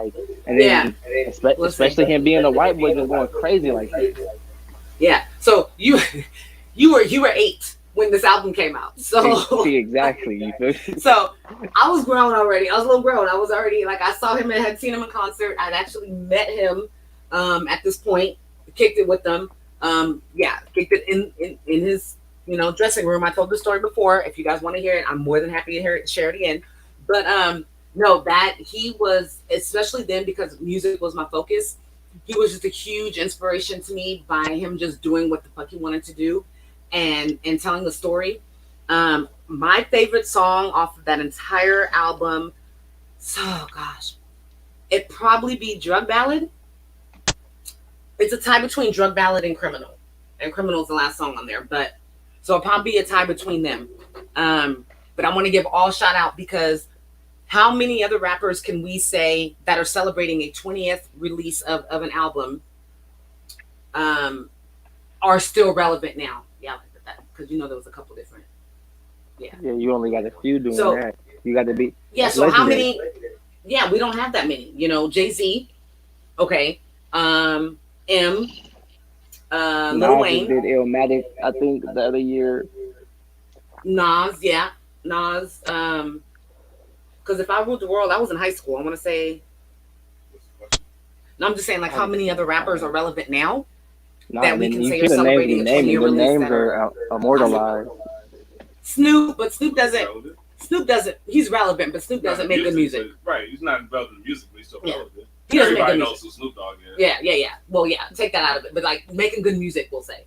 And then especially him being a white boy just going crazy like this. Yeah. So you were 8 when this album came out. So see exactly. You feel? So I was grown already. I was a little grown. I was already I saw him and had seen him in concert. I'd actually met him at this point, kicked it with them. Kicked it in his dressing room. I told the story before. If you guys want to hear it, I'm more than happy to share it again. But no, that he was, especially then because music was my focus. he was just a huge inspiration to me by him just doing what the fuck he wanted to do, and telling the story. My favorite song off of that entire album, oh gosh, it'd probably be Drug Ballad. It's a tie between Drug Ballad and Criminal, and Criminal's the last song on there, but so it'll probably be a tie between them. But I want to give all shout out because how many other rappers can we say that are celebrating a 20th release of an album are still relevant now? Yeah, because you know there was a couple different. Yeah. Yeah, you only got a few doing So- that. You got to be. Yeah, that's so how legendary. many? Yeah, we don't have that many. You know, Jay-Z, okay, M, Lil Nas just Wayne, did Illmatic, I think, the other year. Nas, yeah, Nas. Because if I ruled the world, I was in high school. I want to say. What's the question? No, I'm just saying, like, how many other rappers are relevant now? Nah, That we I mean, can you say should are have named celebrating the a 20-year names. The release names that are immortalized. Snoop, but Snoop doesn't. Relevant. Snoop doesn't. He's relevant, but Snoop doesn't make good music. Right, he's not relevant musically, so Yeah. relevant. He doesn't make Everybody good knows music. who Snoop Dogg is. Yeah. Well, yeah, take that out of it. But like making good music, we'll say.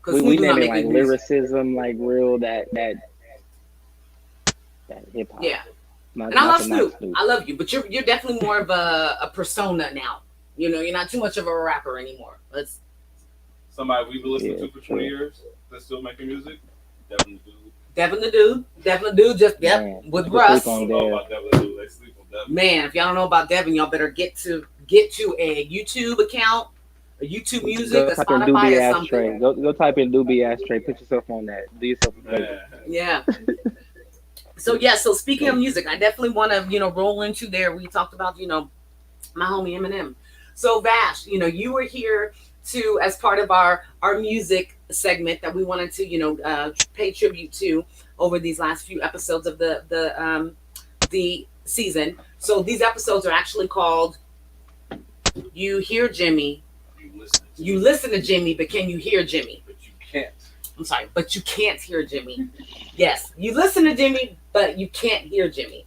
Because We Snoop do not name it make like good music. lyricism, like real that hip hop. Yeah. Not, And I not love to knock Snoop. I love you, but you're definitely more of a persona now. You know, you're not too much of a rapper anymore. Let's. Somebody we've been listening Yeah, to for 20 years that's still making music. Devin the Dude. Devin the dude, just Man, with you Russ. sleep on Don't know there. about Devin the Dude. They sleep on Devin. Man, if y'all don't know about Devin, y'all better get to a YouTube account, a YouTube Music, Go a type in Spotify, Doobie or Ashtray. something. Go type in Doobie Ashtray. Put yourself on that. Do yourself a favor. Man. Yeah. So speaking of music, I definitely want to roll into there. We talked about my homie Eminem. So Vash, you were here to as part of our music segment that we wanted to pay tribute to over these last few episodes of the season. So these episodes are actually called "You Hear Jimmy." You listen to Jimmy, but can you hear Jimmy? But you can't. I'm sorry, but you can't hear Jimmy. Yes, you listen to Jimmy, but you can't hear Jimmy.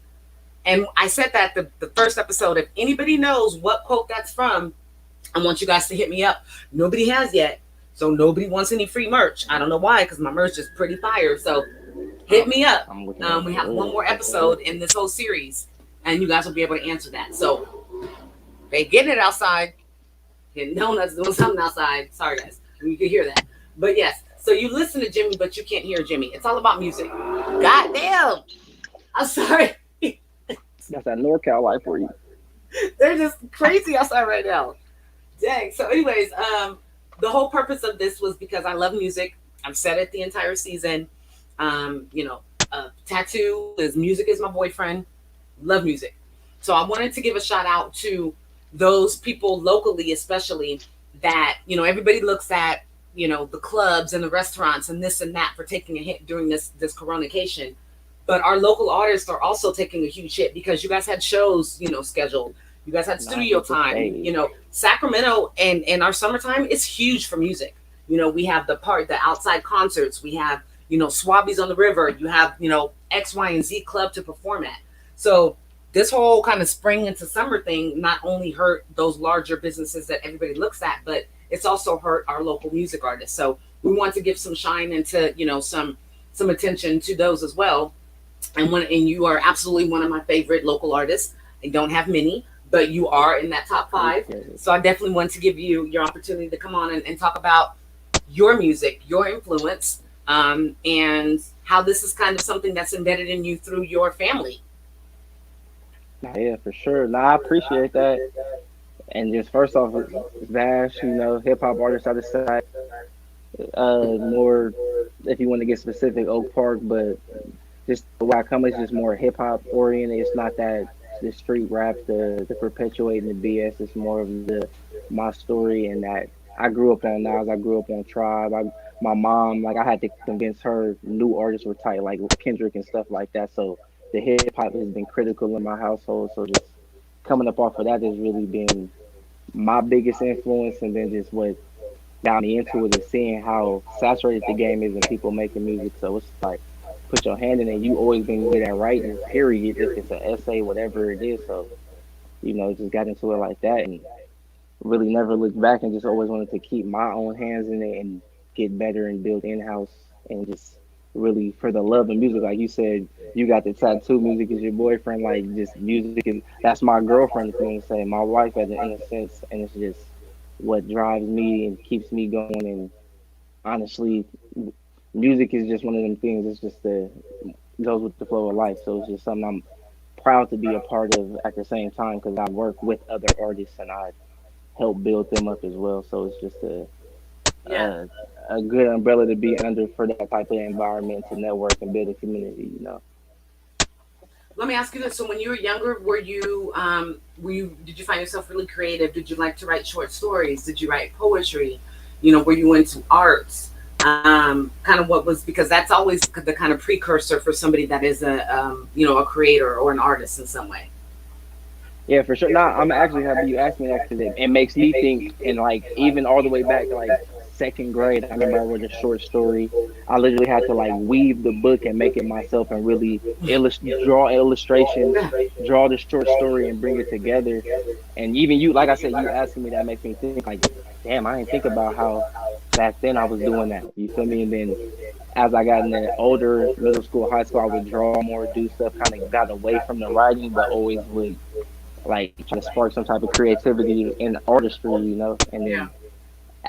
And I said that the first episode. If anybody knows what quote that's from, I want you guys to hit me up. Nobody has yet, so nobody wants any free merch. I don't know why, because my merch is pretty fire. So hit me up. We have one more episode in this whole series, and you guys will be able to answer that. So they getting it outside. Getting donuts, doing something outside. Sorry, guys. You can hear that. But yes, so you listen to Jimmy, but you can't hear Jimmy. It's all about music. God damn. I'm sorry. That's that NorCal life for you. They're just crazy outside right now. Dang. So anyways, the whole purpose of this was because I love music. I've said it the entire season. Tattoo is music is my boyfriend. Love music. So I wanted to give a shout out to those people locally, especially that, everybody looks at, the clubs and the restaurants and this and that for taking a hit during this coronacation. But our local artists are also taking a huge hit because you guys had shows, scheduled. You guys had studio time. Sacramento and our summertime is huge for music. We have the outside concerts. We have, Swabbies on the river. You have, X, Y, and Z club to perform at. So this whole kind of spring into summer thing not only hurt those larger businesses that everybody looks at, but it's also hurt our local music artists. So we want to give some shine into, some attention to those as well. And you are absolutely one of my favorite local artists. I don't have many, but you are in that top 5. So I definitely want to give you your opportunity to come on and talk about your music, your influence, and how this is kind of something that's embedded in you through your family. Yeah, for sure. I appreciate that. And just first off, Vash, hip hop artist out of side. More, if you want to get specific, Oak Park, but just where I come is just more hip hop oriented. It's not that the street rap, the perpetuating the BS. It's more of my story, and that I grew up on Nas. I grew up on Tribe. My mom, I had to convince her new artists were tight, like Kendrick and stuff like that. So the hip hop has been critical in my household. So just coming up off of that has really been my biggest influence, and then just what got me into it is seeing how saturated the game is and people making music. So it's like, put your hand in it. You always been good at writing, period. If it's an essay, whatever it is. So, just got into it like that. And really never looked back and just always wanted to keep my own hands in it and get better and build in house and just really for the love of music. Like you said, you got the tattoo, music is your boyfriend. Like just music is that's my girlfriend. If you want to say my wife, in a sense, and it's just what drives me and keeps me going. And honestly, music is just one of them things. It's just the goes with the flow of life. So it's just something I'm proud to be a part of at the same time because I work with other artists and I help build them up as well. So it's just Yeah. a good umbrella to be under for that type of environment to network and build a community. Let me ask you this. So when you were younger, were you did you find yourself really creative? Did you like to write short stories? Did you write poetry? Were you into arts? Kind of what was, because that's always the kind of precursor for somebody that is a creator or an artist in some way. Yeah, for sure. Nah, I'm actually happy you asked me that because it makes me think, and like even all the way back to like second grade, I remember I wrote a short story. I literally had to like weave the book and make it myself and really draw illustrations, draw the short story and bring it together. And even you, like I said, you asking me that makes me think like, damn, I didn't think about how back then I was doing that. You feel me? And then as I got in the older middle school, high school, I would draw more, do stuff, kind of got away from the writing, but always would like try to spark some type of creativity in artistry. And then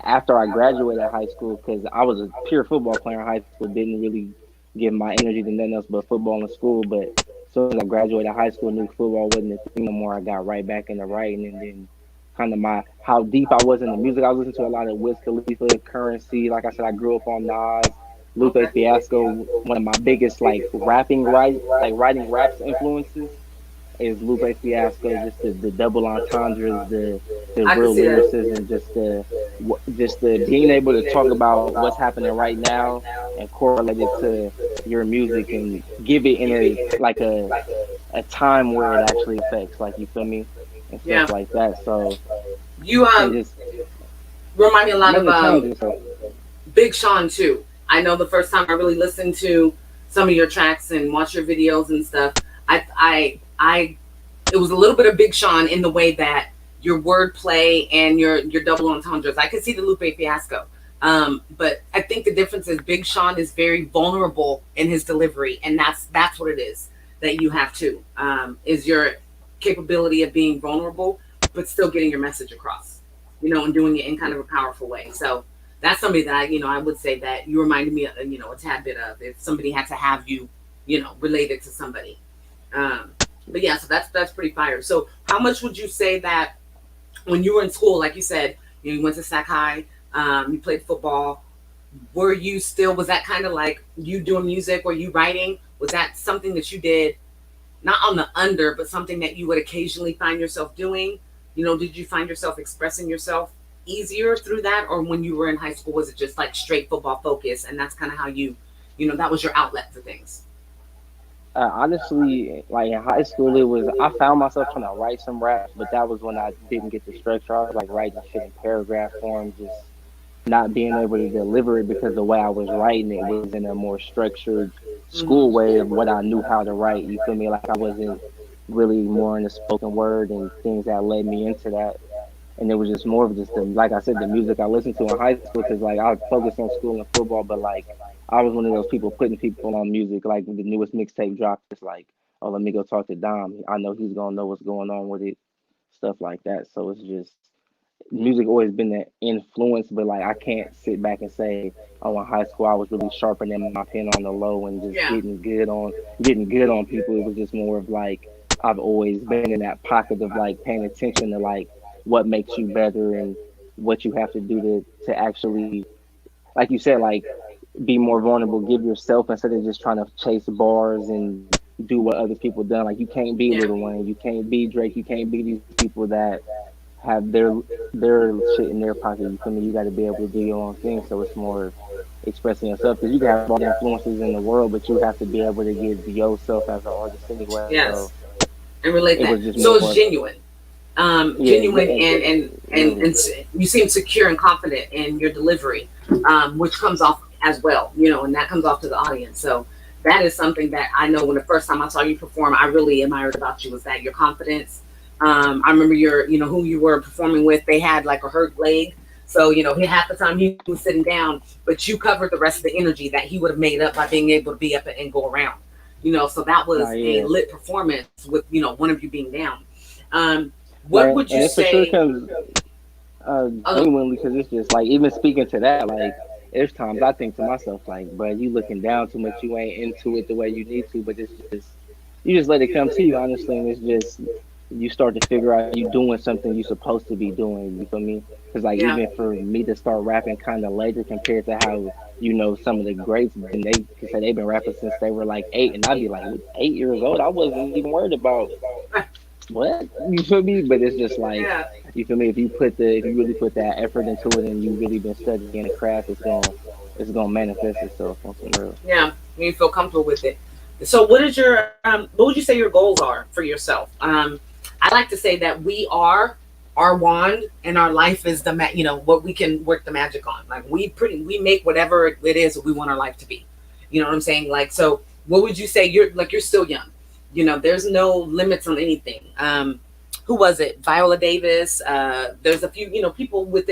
after I graduated high school, because I was a pure football player in high school, didn't really give my energy to nothing else but football in school. But as soon as I graduated high school, knew football wasn't a thing no more. I got right back into writing, and then kind of how deep I was in the music. I was listening to a lot of Wiz Khalifa, Currency. Like I said, I grew up on Nas, Lupe Fiasco. One of my biggest like writing raps influences is Lupe Fiasco, just the double entendres, the real lyricism, just the being able to talk about what's happening right now and correlate it to your music and give it in a time where it actually affects, like, you feel me, and stuff like that. So you just remind me a lot of Big Sean too. I know the first time I really listened to some of your tracks and watched your videos and stuff, it was a little bit of Big Sean in the way that your wordplay and your double entendres. I could see the Lupe Fiasco, but I think the difference is Big Sean is very vulnerable in his delivery, and that's what it is that you have too. Is your capability of being vulnerable, but still getting your message across, and doing it in kind of a powerful way. So that's somebody that I would say that you reminded me of, a tad bit of, if somebody had to have you, related to somebody. But yeah, so that's pretty fire. So how much would you say that when you were in school, like you said, you went to Sac High, you played football, was that kind of like you doing music? Were you writing? Was that something that you did, not on the under, but something that you would occasionally find yourself doing? Did you find yourself expressing yourself easier through that? Or when you were in high school, was it just like straight football focus and that's kind of how you that was your outlet for things? Honestly, like in high school, I found myself trying to write some raps, but that was when I didn't get the structure. I was like writing shit in paragraph form, just not being able to deliver it because the way I was writing it was in a more structured school way of what I knew how to write. You feel me? Like I wasn't really more in the spoken word and things that led me into that. And it was just more of just like I said, the music I listened to in high school, because like I focused on school and football, but like I was one of those people putting people on music. Like when the newest mixtape dropped, it's like, oh, let me go talk to Dom. I know he's gonna know what's going on with it, stuff like that. So it's just music always been an influence, but like I can't sit back and say, oh, in high school I was really sharpening my pen on the low and just getting good on people. It was just more of like I've always been in that pocket of like paying attention to like what makes you better and what you have to do to actually, like you said, like be more vulnerable, give yourself instead of just trying to chase bars and do what other people done. Like you can't be Lil Wayne, you can't be Drake, you can't be these people that have their shit in their pocket. You feel me? You got to be able to do your own thing. So it's more expressing yourself, because you can have all the influences in the world, but you have to be able to give yourself as an artist anyway. Yes, so and relate that. So it's genuine. Genuine and you seem secure and confident in your delivery, which comes off as well, and that comes off to the audience. So that is something that I know when the first time I saw you perform, I really admired about you, was that your confidence, I remember who you were performing with, they had like a hurt leg. So, half the time he was sitting down, but you covered the rest of the energy that he would have made up by being able to be up and go around. So that was Nah, a yeah. lit performance with, one of you being down. What Like, would and you it for sure say? comes genuinely, because it's just like, even speaking to that, like, there's times I think to myself, like, bro, you looking down too much, you ain't into it the way you need to, but it's just, you just let it come to you, honestly, and it's just, you start to figure out you doing something you're supposed to be doing, you feel me? Because, like, Yeah, even for me to start rapping kind of later compared to how, some of the greats, and they could say they've been rapping since they were like 8, and I'd be like, 8 years old? I wasn't even worried about what, you feel me? But it's just like, yeah, you feel me? If you really put that effort into it and you really been studying the craft, it's gonna manifest itself on some real. yeah. You feel comfortable with it. So, what would you say your goals are for yourself? I like to say that we are our wand, and our life is what we can work the magic on. Like we make whatever it is that we want our life to be. You know what I'm saying? Like, so what would you say? You're still young. There's no limits on anything. Who was it? Viola Davis. There's a few, people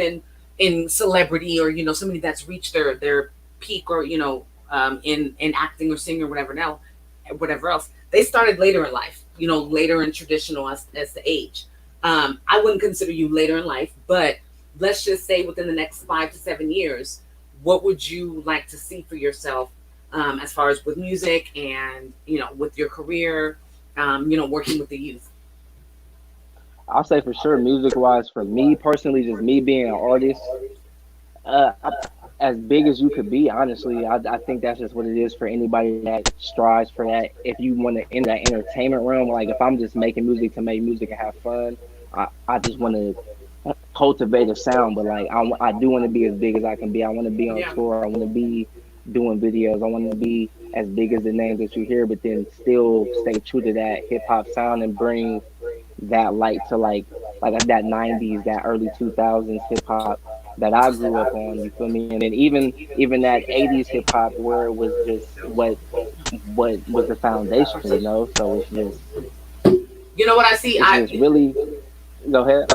in celebrity, or somebody that's reached their peak, or in acting or singing or whatever else. They started later in life. Later in traditional as the age. I wouldn't consider you later in life, but let's just say within the next 5 to 7 years, what would you like to see for yourself, as far as with music and with your career, working with the youth? I'll say for sure, music wise, for me personally, just me being an artist, I, as big as you could be, honestly, I think that's just what it is for anybody that strives for that. If you want to enter that entertainment realm, like if I'm just making music to make music and have fun, I just want to cultivate a sound, but like I do want to be as big as I can be. I want to be on Yeah, tour. I want to be doing videos. I want to be as big as the names that you hear, but then still stay true to that hip hop sound and bring that light to like that 90s, that early 2000s hip hop that I grew up on. You feel me? And then even that 80s hip hop where it was just what was the foundation. So what I see. it's just really, go ahead.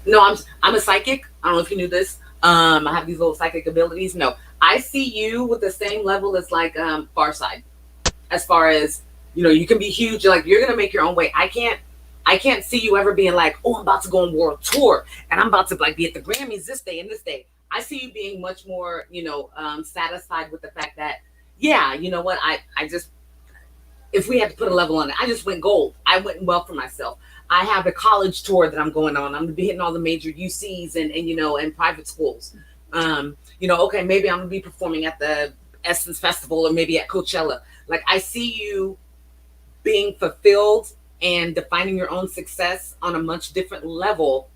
No, I'm a psychic. I don't know if you knew this. I have these little psychic abilities. No, I see you with the same level as like Far Side, as far as you can be huge. Like you're gonna make your own way. I can't see you ever being like, oh, I'm about to go on world tour and I'm about to like be at the Grammys this day and this day. I see you being much more, satisfied with the fact that, yeah, you know what, I just, if we had to put a level on it, I just went gold. I went well for myself. I have a college tour that I'm going on. I'm gonna be hitting all the major UCs and private schools. Okay, maybe I'm gonna be performing at the Essence Festival or maybe at Coachella. Like I see you being fulfilled and defining your own success on a much different level,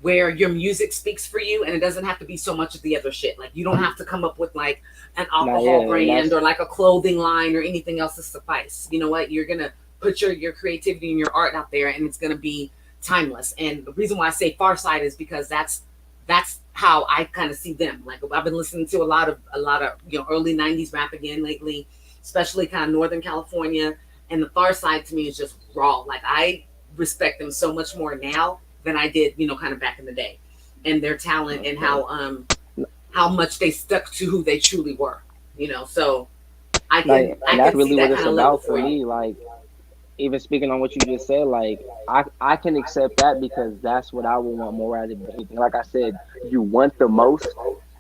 where your music speaks for you and it doesn't have to be so much of the other shit. Like you don't have to come up with like an Nah, alcohol yeah, and brand that's or like a clothing line or anything else to suffice. You know what? You're gonna put your creativity and your art out there, and it's gonna be timeless. And the reason why I say Far Side is because that's how I kind of see them. Like I've been listening to a lot of early 90s rap again lately, especially kind of Northern California. And the Far Side to me is just raw. Like I respect them so much more now than I did, kind of back in the day, and their talent and okay. how much they stuck to who they truly were. So I can Like, I and that's can see really what that it's kind of level about for for you. me. Like, even speaking on what you just said, like I can accept that because that's what I would want more out of anything. Like I said, you want the most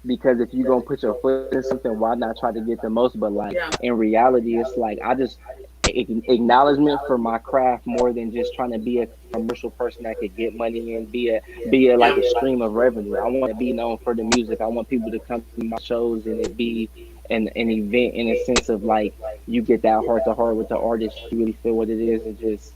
because if you're gonna put your foot in something, why not try to get the most? But like Yeah, in reality, it's like I just acknowledgement for my craft more than just trying to be a commercial person that could get money and be a like yeah, a stream of revenue. I want to be known for the music. I want people to come to my shows and it be an event in a sense of like you get that heart to heart with the artist. You really feel what it is and just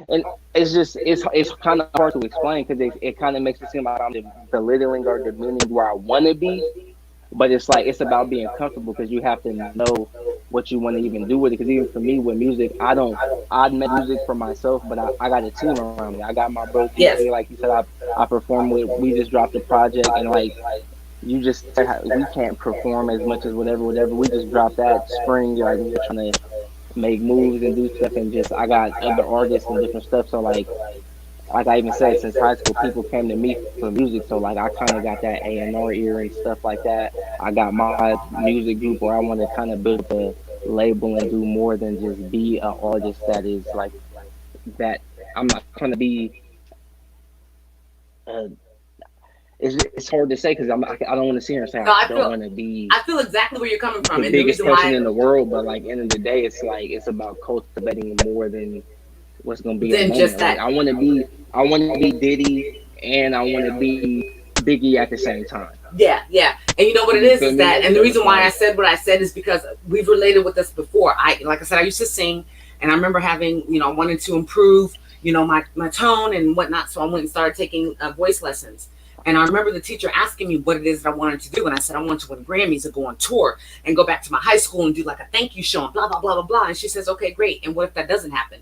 and it's kind of hard to explain because it kind of makes it seem like I'm belittling or demeaning where I want to be, but it's like it's about being comfortable because you have to know what you want to even do with it. Because even for me with music, I make music for myself, but I got a team around me. I got my bro yes, DJ, like you said, I perform with. We just dropped a project, and like you just said, we can't perform as much as whatever. We just dropped that spring. Like we're trying to make moves and do stuff, and just I got other artists and different stuff. So like like I even said, since high school, people came to me for music. So like I kind of got that A&R ear and stuff like that. I got my music group where I want to kind of build up a label and do more than just be an artist that is like that. I'm not trying to be. Uh, it's hard to say because I don't want to sit here and say No, I don't want to be I feel exactly where you're coming from, the and the biggest reason person why in the world. But like end of the day, it's like it's about cultivating more than what's gonna be a than just moment. Like that. I want to be Diddy and I want to be Biggie at the same time. Yeah, yeah. And you know what it You feel is me? that, and the So reason it's why I like, said what I said is because we've related with this before. Like I said, I used to sing, and I remember having, I wanted to improve, my tone and whatnot. So I went and started taking voice lessons. And I remember the teacher asking me what it is that I wanted to do. And I said, I want to win Grammys and go on tour and go back to my high school and do like a thank you show and blah, blah, blah, blah, blah. And she says, okay, great. And what if that doesn't happen?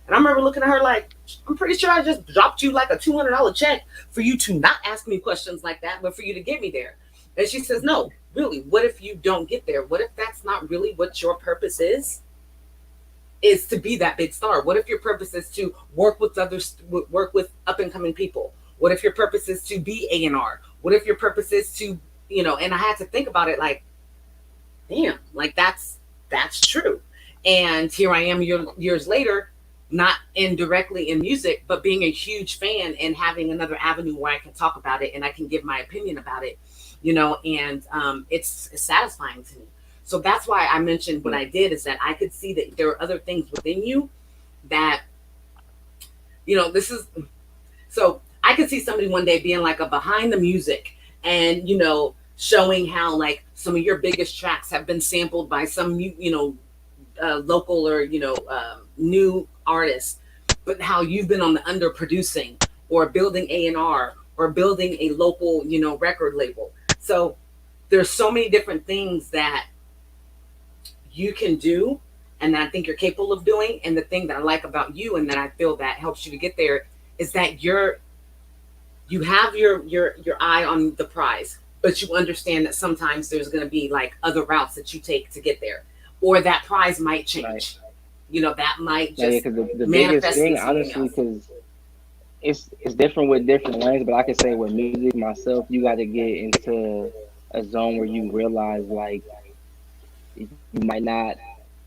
And I remember looking at her like, I'm pretty sure I just dropped you like a $200 check for you to not ask me questions like that, but for you to get me there. And she says, no, really, what if you don't get there? What if that's not really what your purpose is to be that big star? What if your purpose is to work with work with up and coming people? What if your purpose is to be A&R? What if your purpose is to, and I had to think about it like, damn, like that's true. And here I am years later, not indirectly in music, but being a huge fan and having another avenue where I can talk about it and I can give my opinion about it, and it's satisfying to me. So that's why I mentioned what I did, is that I could see that there are other things within you that, so I could see somebody one day being like a behind the music and, showing how like some of your biggest tracks have been sampled by some, local or, new artists, but how you've been on the underproducing or building A&R or building a local, record label. So there's so many different things that you can do and that I think you're capable of doing. And the thing that I like about you and that I feel that helps you to get there is that you have your eye on the prize, but you understand that sometimes there's going to be like other routes that you take to get there, or that prize might change. Right. That might just because the biggest thing, honestly, because it's different with different lanes, but I can say with music myself, you got to get into a zone where you realize like you might not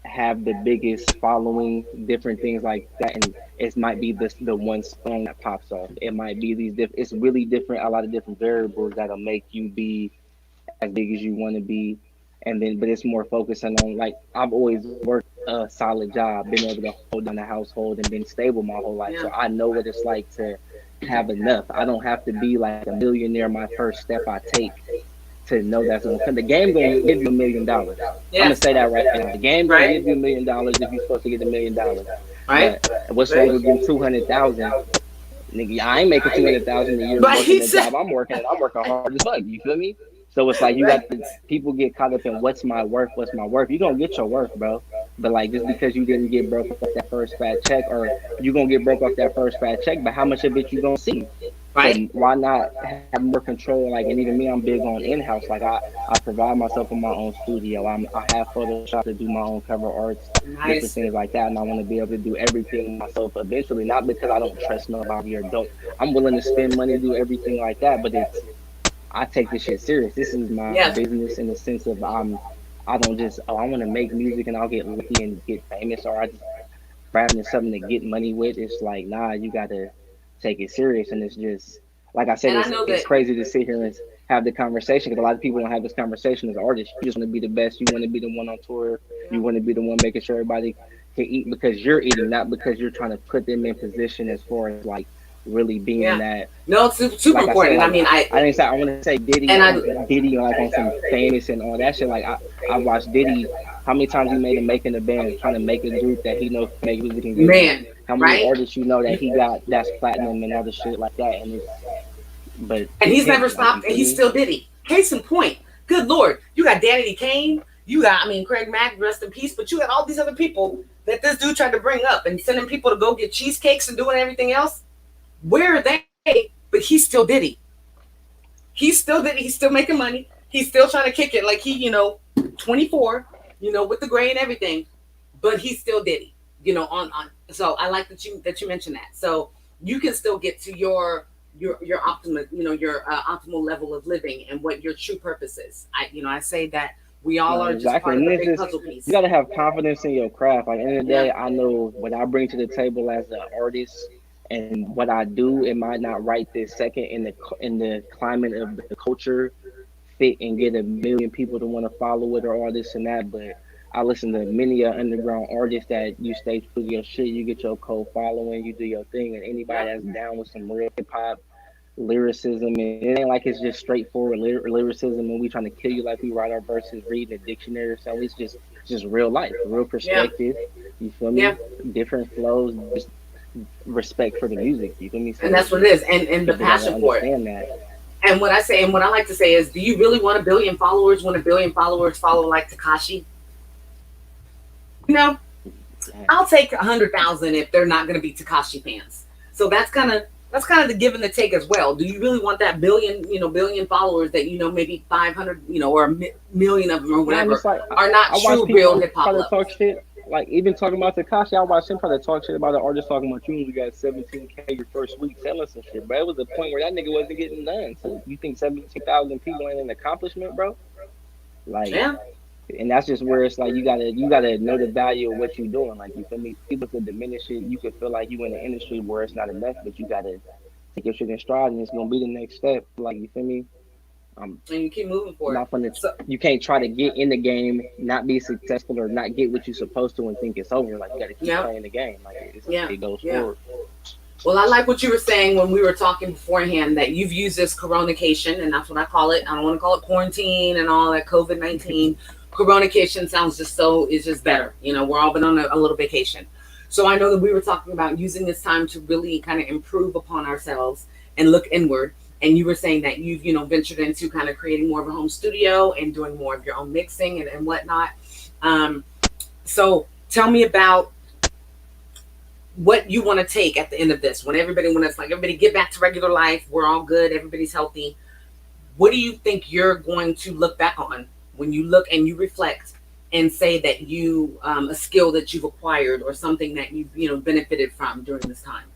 have the biggest following, different things like that, and it might be the one song that pops off. It might be these it's really different, a lot of different variables that'll make you be as big as you want to be. And then, but it's more focusing on, like, I've always worked a solid job, been able to hold down the household and been stable my whole life. Yeah. So I know what it's like to have enough. I don't have to be like a millionaire my first step I take to know that's going to come. The game going to give you $1 million. Yeah. I'm going to say that right now. The game going to give you $1 million if you're supposed to get $1 million. Right. But what's wrong with getting 200,000? Nigga, I ain't making 200,000 a year But working the job I'm working hard as fuck. You feel me? So it's like you got people get caught up in what's my worth. You're gonna get your worth, bro. But like just because you didn't get broke off that first fat check, or you're gonna get broke off that first fat check, but how much of it you gonna see? Right. So why not have more control? Like, and even me, I'm big on in-house. Like I provide myself with my own studio. I have Photoshop to do my own cover arts, different things like that. And I want to be able to do everything myself eventually, not because I don't trust nobody or don't. I'm willing to spend money to do everything like that, but I take this shit serious. This is my business in the sense of I don't just, I want to make music and I'll get lucky and get famous, or I just grabbing something to get money with. It's like, nah, you got to take it serious. And it's just, like I said, it's crazy to sit here and have the conversation, because a lot of people don't have this conversation as artists. You just want to be the best. You want to be the one on tour. You want to be the one making sure everybody can eat because you're eating, not because you're trying to put them in position as far as like really being that. No, it's super important. Like, I mean, I didn't say I want to say Diddy and Diddy like on some famous and all that shit. Like I watched Diddy. How many times he made him making a band, trying to make a group that he knows can make music and man. How many artists you know that he got that's platinum and other shit like that, and he's never stopped, and he's still Diddy. Case in point, good Lord, you got Danny Kane, you got Craig Mack, rest in peace, but you got all these other people that this dude tried to bring up and sending people to go get cheesecakes and doing everything else. Where are they? But he's still Diddy. He's still Diddy. He's still making money. He's still trying to kick it like he, 24, with the gray and everything. But he's still Diddy, on. So I like that you mentioned that. So you can still get to your optimal, your optimal level of living and what your true purpose is. I say that we all No, are just exactly. part of And a it's big just puzzle you piece. gotta have confidence in your craft. Like, end of the Yeah. day, I know what I bring to the table as an artist, and what I do. It might not right this second in the climate of the culture fit and get a million people to want to follow it or all this and that. But I listen to many underground artists that you stay true to your shit. You get your code following, you do your thing, and anybody Yep. that's down with some real hip hop lyricism, and it ain't like it's just straightforward lyricism and we trying to kill you like we write our verses reading a dictionary or something. It's just real life, real Yeah. perspective. You feel Yeah. me? Different flows, just respect for the music. You feel me? And So that's it's what it just is, and the people gotta passion for it. understand that. And what I say, and what I like to say is, do you really want a billion followers when a billion followers follow like Takashi? You know, I'll take 100,000 if they're not going to be Takashi fans. So that's kind of the give and the take as well. Do you really want that billion followers that maybe 500 or a million of them or No, I'm whatever just like are not I watch true real people hip hop try to lovers? talk shit. Like even talking about Takashi, I watched him try to talk shit about an artist talking about you when you got 17K your first week selling some shit. But it was a point where that nigga wasn't getting none. So you think 17,000 people ain't an accomplishment, bro? Like, Yeah, and that's just where it's like you gotta know the value of what you're doing. Like you feel me? People could diminish it. You could feel like you in an industry where it's not enough, but you gotta take your shit in stride, and it's gonna be the next step. Like you feel me? I'm and you keep moving I'm for it. not gonna. So You can't try to get in the game, not be successful, or not get what you're supposed to, and think it's over. Like you got to keep yeah, playing the game. Like yeah, it goes yeah. forward. Well, I like what you were saying when we were talking beforehand, that you've used this coronacation, and that's what I call it. I don't want to call it quarantine and all that COVID-19. Coronacation sounds just so is just better. We're all been on a little vacation. So I know that we were talking about using this time to really kind of improve upon ourselves and look inward. And you were saying that you've ventured into kind of creating more of a home studio and doing more of your own mixing and whatnot. Um, so tell me about what you want to take at the end of this, when it's like everybody get back to regular life, we're all good, everybody's healthy. What do you think you're going to look back on when you look and you reflect and say that you a skill that you've acquired or something that you've benefited from during this time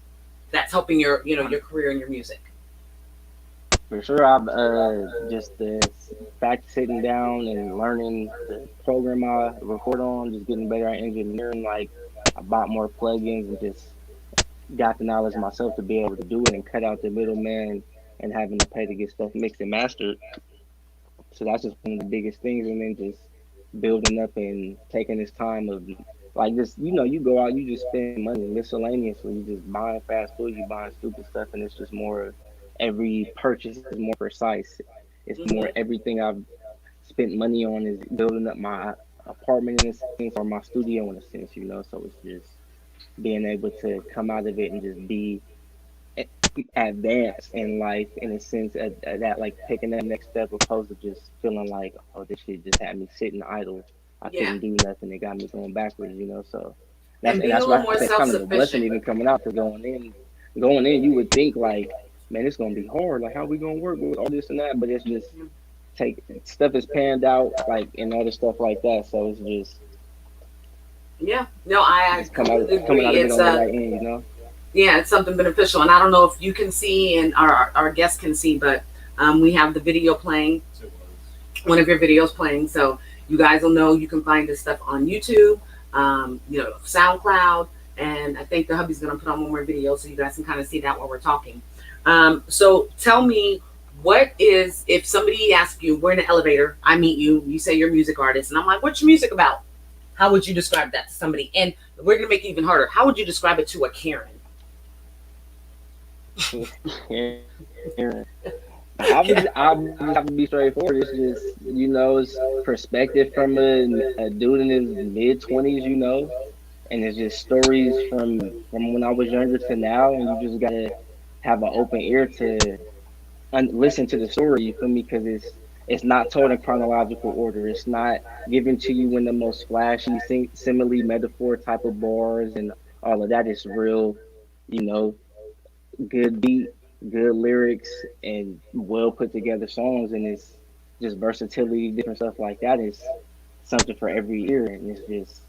that's helping your career and your music? For sure, I've just the fact sitting down and learning the program I record on, just getting better at engineering. Like I bought more plugins and just got the knowledge myself to be able to do it and cut out the middleman and having to pay to get stuff mixed and mastered. So that's just one of the biggest things. And then just building up and taking this time of like just you go out, you just spend money miscellaneously, you just buying fast food, you buying stupid stuff, and it's just more. Every purchase is more precise. It's more Hmm. everything I've spent money on is building up my apartment in a sense or my studio in a sense. So it's just being able to come out of it and just be advanced in life in a sense at that like taking that next step opposed to just feeling like, oh, this shit just had me sitting idle, I Yeah, couldn't do nothing, it got me going backwards. So and being a that's little why I more say it's kind of a blessing self-sufficient. even coming out, because going in you would think like, man, it's gonna be hard, like how we gonna work with all this and that, but it's just take stuff is panned out like and other stuff like that, so it's just Yeah, no, I just completely coming agree. out of it It's on the right end. yeah, it's something beneficial. And I don't know if you can see and our guests can see, but we have the video playing, one of your videos playing. So you guys will know you can find this stuff on YouTube, SoundCloud. And I think the hubby's going to put on one more video so you guys can kind of see that while we're talking. So tell me, if somebody asks you, we're in an elevator, I meet you, you say you're a music artist, and I'm like, what's your music about? How would you describe that to somebody? And we're going to make it even harder. How would you describe it to a Karen? Yeah. I have to be straightforward. It's just it's perspective from a dude in his mid 20s, and it's just stories from when I was younger to now, and you just gotta have an open ear to listen to the story. You feel me? Because it's not told in chronological order. It's not given to you in the most flashy simile metaphor type of bars and all of that. It's real, you know, good beat, good lyrics, and well put together songs, and it's just versatility, different stuff like that is something for every ear, and it's just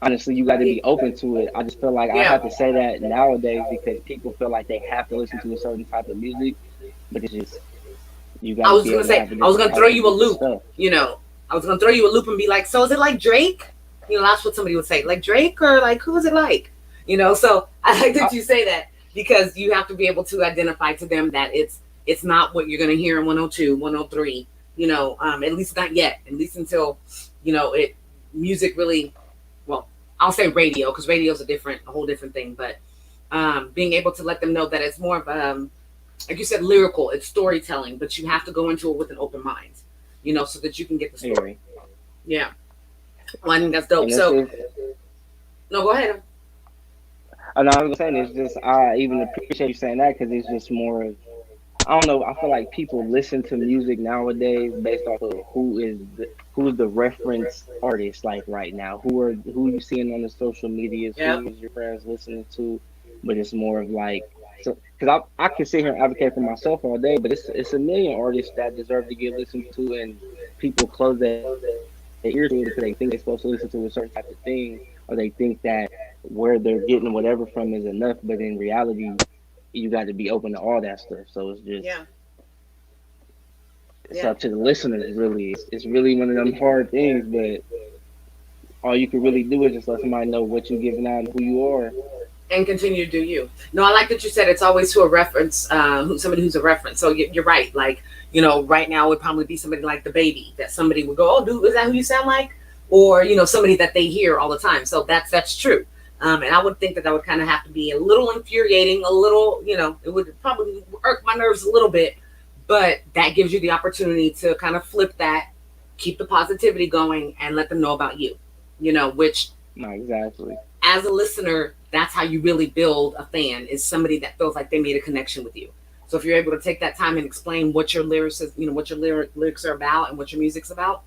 honestly, you got to be open to it. I just feel like I Yeah. have to say that nowadays because people feel like they have to listen to a certain type of music, but it's just you got I to was be gonna able to say, have a I was different gonna throw palette you of a different loop. stuff. You know, I was gonna throw you a loop and be like, so is it like Drake? You know, that's what somebody would say, like Drake, or like who is it like? You know, so I like that you say that because you have to be able to identify to them that it's not what you're gonna hear in 102, 103. You know, at least not yet. At least until it music really. Well, I'll say radio because radio's a whole different thing. But being able to let them know that it's more of like you said, lyrical. It's storytelling, but you have to go into it with an open mind, so that you can get the story. Yeah, well, I think that's dope. And So, no, go ahead. and I was saying, it's just I even appreciate you saying that because it's just more of I don't know. I feel like people listen to music nowadays based off of who's the reference artist like right now. Who you seeing on the social medias? Yeah, Who is your friends listening to? But it's more of like so because I can sit here and advocate for myself all day, but it's a million artists that deserve to get listened to, and people close their ears to it because they think they're supposed to listen to a certain type of thing, or they think that where they're getting whatever from is enough. But in reality, you got to be open to all that stuff. So it's just yeah, it's yeah. up to the listener. Really, it's really one of them hard things. But all you can really do is just let somebody know what you're giving out and who you are. And continue to do you. No, I like that you said it's always to a reference, somebody who's a reference. So you're right. Like, right now would probably be somebody like the baby that somebody would go, oh, dude, is that who you sound like? Or, somebody that they hear all the time. So that's true. And I would think that would kind of have to be a little infuriating, a little, it would probably irk my nerves a little bit, but that gives you the opportunity to kind of flip that, keep the positivity going, and let them know about you, which Not exactly. as a listener, that's how you really build a fan, is somebody that feels like they made a connection with you. So if you're able to take that time and explain what your lyrics is, what your lyrics are about and what your music's about,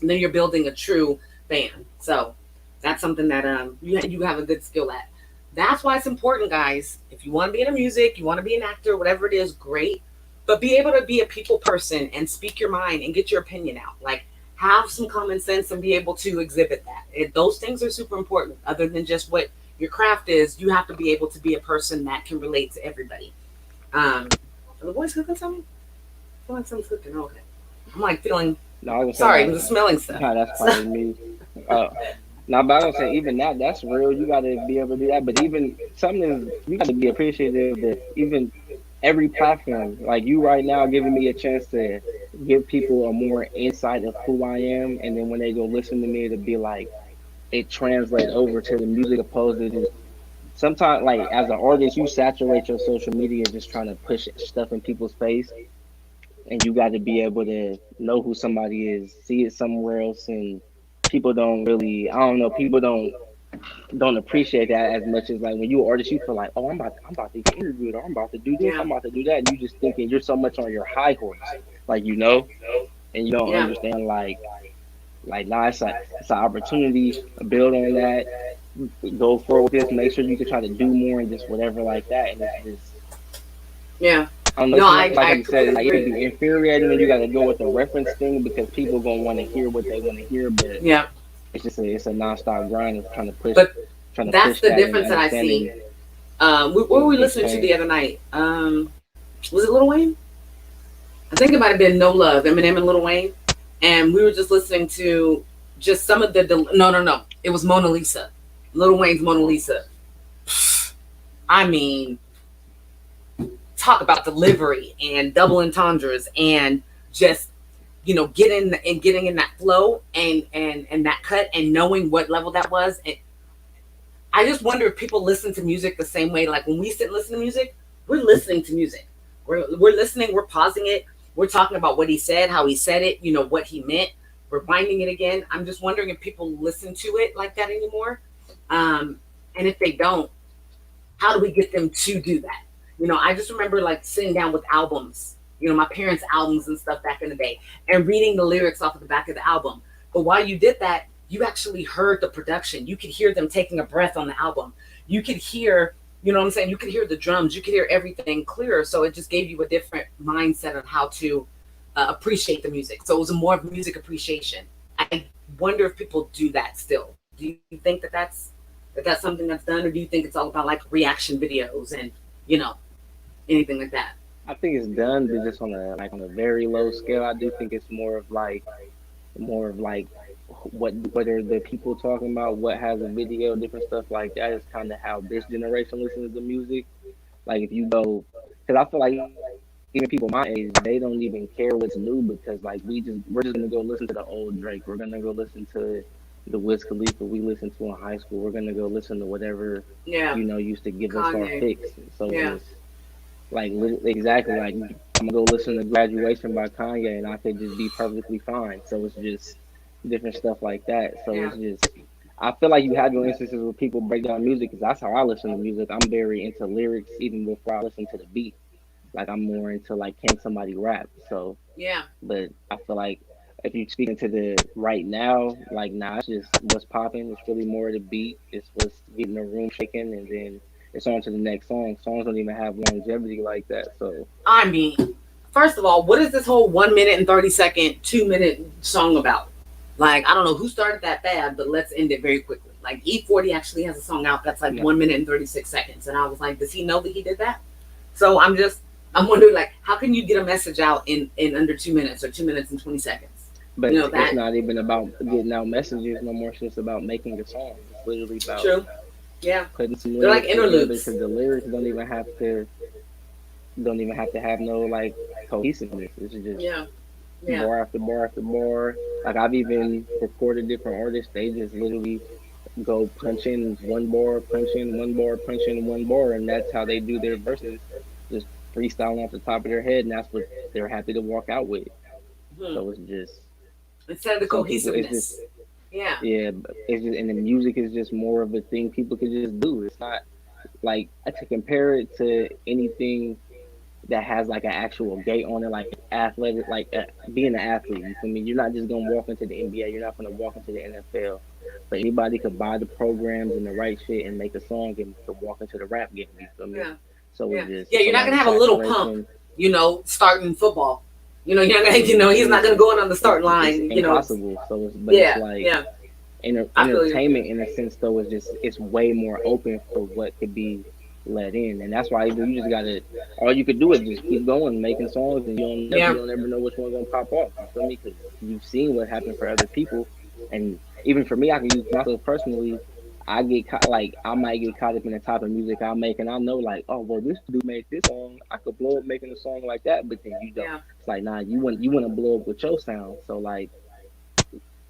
then you're building a true fan. So that's something that you have a good skill at. That's why it's important, guys. If you want to be in music, you want to be an actor, whatever it is, great. But be able to be a people person and speak your mind and get your opinion out. Like, have some common sense and be able to exhibit that. Those things are super important. Other than just what your craft is, you have to be able to be a person that can relate to everybody. Are the boys cooking something? I feel like something's cooking. Okay. I'm like feeling. No, I was Sorry, saying I'm just smelling stuff. no, that's probably me. Uh, Now, but I was say even that's real. You got to be able to do that. But even something is you got to be appreciative that even every platform, like you right now, giving me a chance to give people a more insight of who I am, and then when they go listen to me, to be like it translates over to the music opposed to just sometimes like as an artist, you saturate your social media just trying to push stuff in people's face, and you got to be able to know who somebody is, see it somewhere else, and people don't really, I don't know, people don't appreciate that as much as like when you're an artist, you feel like, oh, I'm about to get interviewed, or I'm about to do this, Yeah. I'm about to do that, and you just thinking you're so much on your high horse, like and you don't Yeah. understand like nah, it's an opportunity, build on that, go forward with this, make sure you can try to do more and just whatever like that, and it's just Yeah. I don't know. No, It's like I you said, like completely it can be agree. infuriating when you got to go with the reference thing because people gonna want to hear what they want to hear, but Yeah. it's a nonstop grind of But trying to that's push the that and difference that I understanding see. What were we big listening to the change. other night? Was it Lil Wayne? I think it might have been No Love, Eminem and Lil Wayne. And we were just listening to just some of the. No. It was Mona Lisa. Lil Wayne's Mona Lisa. I mean, talk about delivery and double entendres and just getting in that flow and that cut and knowing what level that was. And I just wonder if people listen to music the same way. Like when we sit and listen to music, we're listening to music. We're listening. We're pausing it. We're talking about what he said, how he said it. What he meant. We're finding it again. I'm just wondering if people listen to it like that anymore. And if they don't, how do we get them to do that? I just remember like sitting down with albums, my parents' albums and stuff back in the day, and reading the lyrics off of the back of the album. But while you did that, you actually heard the production. You could hear them taking a breath on the album. You could hear, what I'm saying? You could hear the drums. You could hear everything clearer. So it just gave you a different mindset on how to appreciate the music. So it was more of music appreciation. I wonder if people do that still. Do you think that that's something that's done, or do you think it's all about like reaction videos and you know anything like that? I think it's done, but just on a very low scale. I do think it's more of like what are the people talking about, what has a video, different stuff like that is kind of how this generation listens to music. Like if you go, because I feel like even people my age, they don't even care what's new because like we're just gonna go listen to the old Drake. We're gonna go listen to the Wiz Khalifa we listened to in high school. We're gonna go listen to whatever Yeah, used to give us our Kanye. fix. So it's Yeah, just like exactly like I'm gonna go listen to Graduation by Kanye and I could just be perfectly fine. So it's just different stuff like that. So yeah, it's just I feel like you have your instances where people break down music because that's how I listen to music. I'm very into lyrics even before I listen to the beat. Like I'm more into like can somebody rap. So, yeah, but I feel like if you're speaking to the right now, like nah, it's just what's popping. It's really more the beat. It's what's getting the room shaking, and then it's on to the next song. Songs don't even have longevity like that. So I mean, first of all, what is this whole 1 minute and 30 second, 2 minute song about? Like, I don't know who started that bad, but let's end it very quickly. Like, E40 actually has a song out that's like no, 1 minute and 36 seconds, and I was like, does he know that he did that? So I'm wondering, like, how can you get a message out in under 2 minutes or 2 minutes and 20 seconds? but You know it's that not even about getting out messages no more. It's just about making a song. It's literally about true? Yeah, putting some they're like lyrics together interludes. because the lyrics don't even have to have no like cohesiveness. It's just Yeah, yeah, bar after bar after bar. Like I've even recorded different artists. They just literally go punch in one bar, punch in one bar, punch in one bar, and that's how they do their verses. Just freestyling off the top of their head, and that's what they're happy to walk out with. hmm. So it's just Instead of the some people. It's just cohesiveness. Yeah, yeah, it's just and the music is just more of a thing people could just do. It's not like to compare it to anything that has like an actual gate on it, like athletic, like being an athlete. You feel me? You're not just gonna walk into the NBA. You're not gonna walk into the NFL. But anybody could buy the programs and the right shit and make a song and could walk into the rap game. You feel me? yeah. So Yeah, it's just yeah. it's a You're not lot gonna of have a little pump, saturation. starting football. You're not gonna, he's not gonna go in on the starting It's line. impossible. So but it's Yeah, like yeah. I feel you. entertainment in a sense though is just it's way more open for what could be let in, and that's why you just gotta all you could do is just keep going making songs, and you Yeah, don't ever know which one's gonna pop off. You feel me? Because you've seen what happened for other people, and even for me, I can use myself personally. I get caught like I might get caught up in the type of music I make, and I know like oh well this dude made this song, I could blow up making a song like that, but then you don't. yeah. It's like nah, you want to blow up with your sound, so like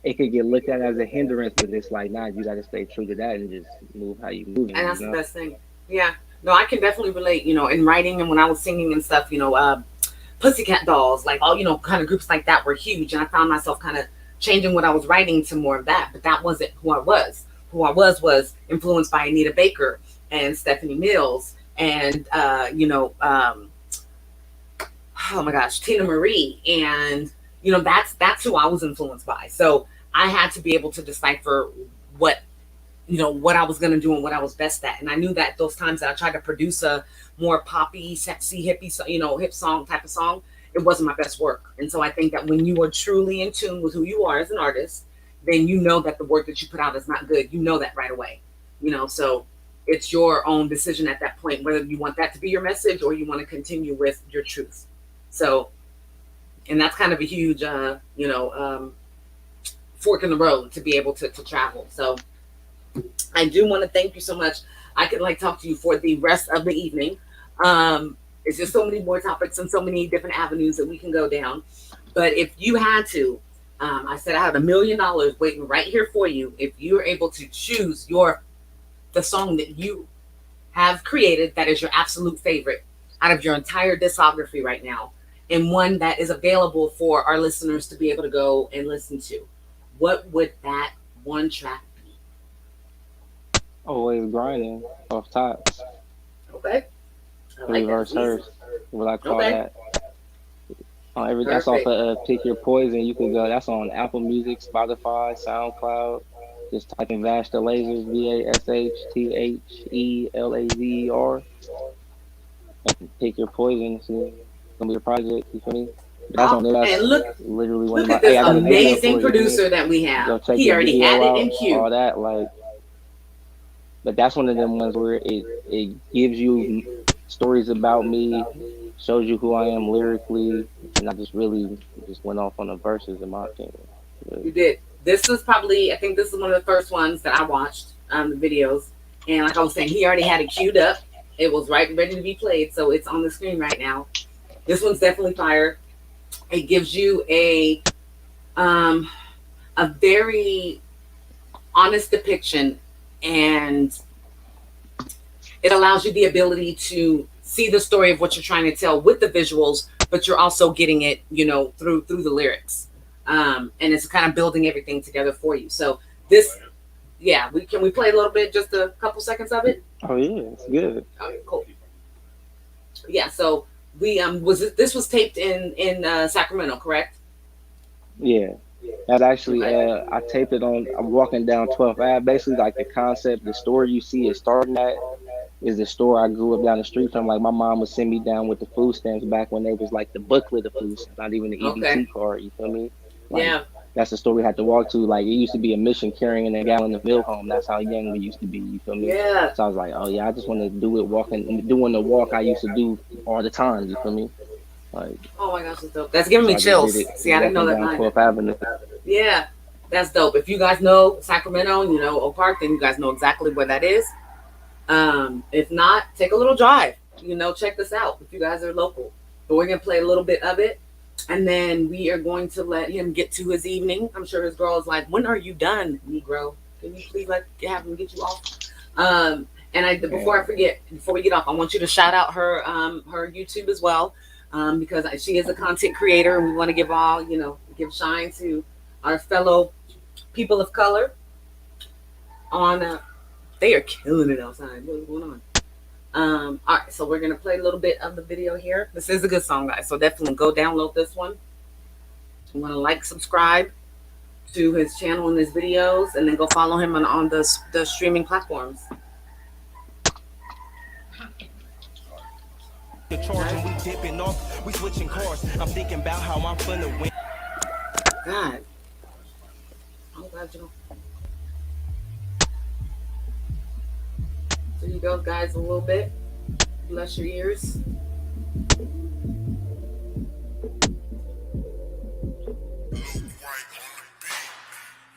it could get looked at as a hindrance, but it's like, nah, you got to stay true to that and just move how you And moving, that's the best thing. Yeah. No, I can definitely relate. In writing and when I was singing and stuff. Pussycat Dolls, like all kind of groups like that were huge, and I found myself kind of changing what I was writing to more of that. But that wasn't who I was. Who I was influenced by Anita Baker and Stephanie Mills and oh my gosh, Tina Marie, and that's who I was influenced by. So I had to be able to decipher what what I was gonna do and what I was best at. And I knew that those times that I tried to produce a more poppy, sexy, hippie, hip song type of song, it wasn't my best work. And so I think that when you are truly in tune with who you are as an artist, then you know that the work that you put out is not good. You know that right away. So it's your own decision at that point whether you want that to be your message or you want to continue with your truth. So, and that's kind of a huge, fork in the road to be able to travel. So I do want to thank you so much. I could talk to you for the rest of the evening. It's just so many more topics and so many different avenues that we can go down. But if you had to, I said I had $1,000,000 waiting right here for you. If you're able to choose the song that you have created that is your absolute favorite out of your entire discography right now, and one that is available for our listeners to be able to go and listen to, what would that one track be? Always grinding off tops, Okay. I like that. reverse It's easy. hearse, what I call Okay. that. That's off Perfect. of Pick Your Poison. You could go. That's on Apple Music, Spotify, SoundCloud. Just type in Vash the Lasers, VASHTHELAZER, and pick your poison. It's gonna be a project. You feel me? That's on. That's And look, literally one of look my. at this Hey, I got a video amazing for you. producer that we have. Go check He the already video had it in out. queue. All that, like. But that's one of them ones where it gives you stories about me, shows you who I am lyrically, and I just really just went off on the verses in my opinion. But, You did. This was probably, I think this is one of the first ones that I watched, the videos. And like I was saying, he already had it queued up. It was right ready to be played, so it's on the screen right now. This one's definitely fire. It gives you um, a very honest depiction, and it allows you the ability to see the story of what you're trying to tell with the visuals, but you're also getting it, through the lyrics. And it's kind of building everything together for you. So this, yeah, we play a little bit, just a couple seconds of it. oh yeah, it's good. Okay, cool. Yeah, so we this was taped in Sacramento, correct? Yeah. That's actually I taped it on. I'm walking down 12th Ave. Basically, like the concept, the store you see it starting at is the store I grew up down the street from. Like my mom would send me down with the food stamps back when they was like the booklet of food stamps, not even the EBT card. You feel me? Like, Yeah. That's the store we had to walk to. Like it used to be a mission carrying a gallon of milk home. That's how young we used to be. You feel me? Yeah. So I was like, oh yeah, I just want to do it doing the walk I used to do all the time. You feel me? Like, oh my gosh, that's dope. That's giving me chills. See, I didn't know that. Down 12th Avenue. Yeah, that's dope. If you guys know Sacramento and you know Oak Park, then you guys know exactly where that is. If not, take a little drive. Check this out if you guys are local. But we're gonna play a little bit of it, and then we are going to let him get to his evening. I'm sure his girl is like, "When are you done, Negro? Can you please have him get you off?" Before I forget, before we get off, I want you to shout out her YouTube as well, because she is a content creator, and we want to give shine to our fellow people of color on they are killing it outside. What's going on? All right, so we're gonna play a little bit of the video here. This is a good song, guys, so definitely go download this one. You want to subscribe to his channel and his videos, and then go follow him on the streaming platforms. The charging, we dipping off, we switching cars. I'm thinking about how I'm finna win. God. I'm glad you don't. So you go, guys, a little bit. Bless your ears.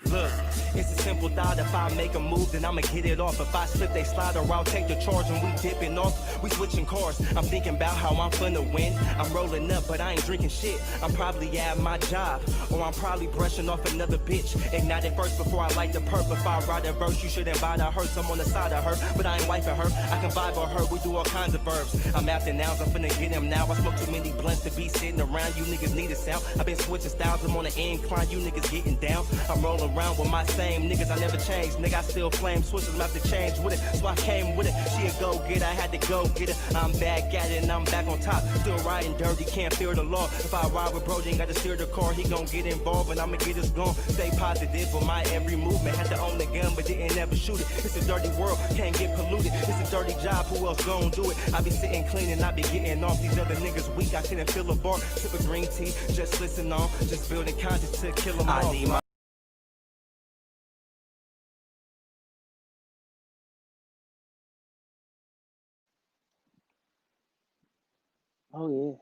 Look, it's a simple thought. If I make a move, then I'ma get it off. If I slip, they slide, or I'll take the charge and we dipping off. We switching cars. I'm thinking about how I'm finna win. I'm rolling up, but I ain't drinking shit. I'm probably at my job, or I'm probably brushing off another bitch. Ignite it first before I light the perp. If I write a verse, you shouldn't buy the hurts. I'm on the side of her, but I ain't wifing her. I can vibe on her. We do all kinds of verbs. I'm after nouns. I'm finna get him now. I smoke too many blunts to be sitting around. You niggas need a sound. I've been switching styles. I'm on the incline. You niggas getting down. I'm rolling around with my same niggas, I never changed. Nigga, I still flame switches, I'm about to change with it. So I came with it. She a go get I had to go get it. I'm back at it and I'm back on top. Still riding dirty, can't fear the law. If I ride with bro, ain't got to steer the car. He gon' get involved and I'ma get us gone. Stay positive with my every movement. Had to own the gun, but didn't ever shoot it. It's a dirty world, can't get polluted. It's a dirty job, who else gon' do it? I be sitting clean and I be getting off. These other niggas weak, I couldn't feel a bar. Sip a green tea, just listen on. Just building content to kill them all. I need my Oh yeah.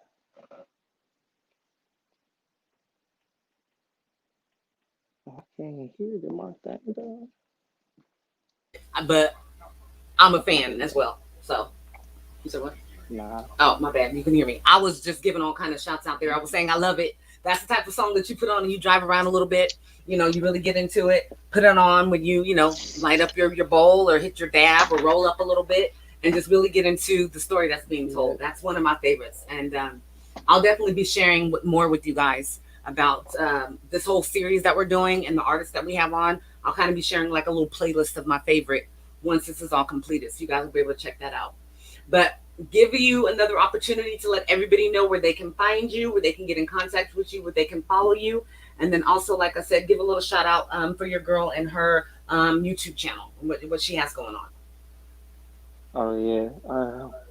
I can't hear the my thing though. But I'm a fan as well. So, you said what? Nah. Oh, my bad. You can hear me. I was just giving all kind of shouts out there. I was saying I love it. That's the type of song that you put on and you drive around a little bit. You really get into it. Put it on when you light up your bowl or hit your dab or roll up a little bit and just really get into the story that's being told. That's one of my favorites. And I'll definitely be sharing more with you guys about this whole series that we're doing and the artists that we have on. I'll kind of be sharing like a little playlist of my favorite once this is all completed. So you guys will be able to check that out. But give you another opportunity to let everybody know where they can find you, where they can get in contact with you, where they can follow you. And then also, like I said, give a little shout out for your girl and her YouTube channel, what she has going on. Oh yeah.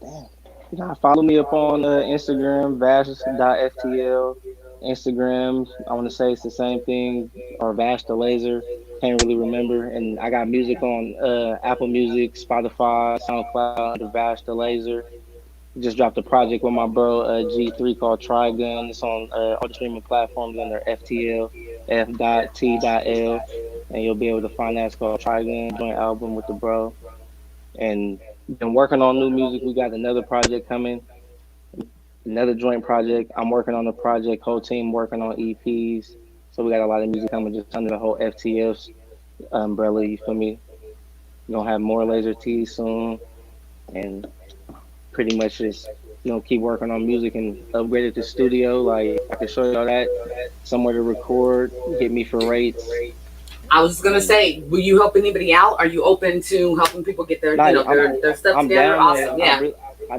Damn. You gotta follow me up on Instagram, vash.ftl. Instagram, I want to say it's the same thing, or Vash the Laser. Can't really remember. And I got music on Apple Music, Spotify, SoundCloud under Vash the Laser. Just dropped a project with my bro G3 called Trigun. It's on all the streaming platforms under FTL, F.T.L, and you'll be able to find that. It's called Trigun, joint album with the bro. And been working on new music. We got another project coming, another joint project. I'm working on a project. Whole team working on EPs. So we got a lot of music coming just under the whole FTL umbrella. You feel me? We're gonna have more Laser T's soon, and pretty much just keep working on music and upgrade the studio. Like I can show y'all that somewhere to record. Hit me for rates. I was just gonna say, will you help anybody out? Are you open to helping people get their their stuff I'm together? down Awesome, there. yeah. I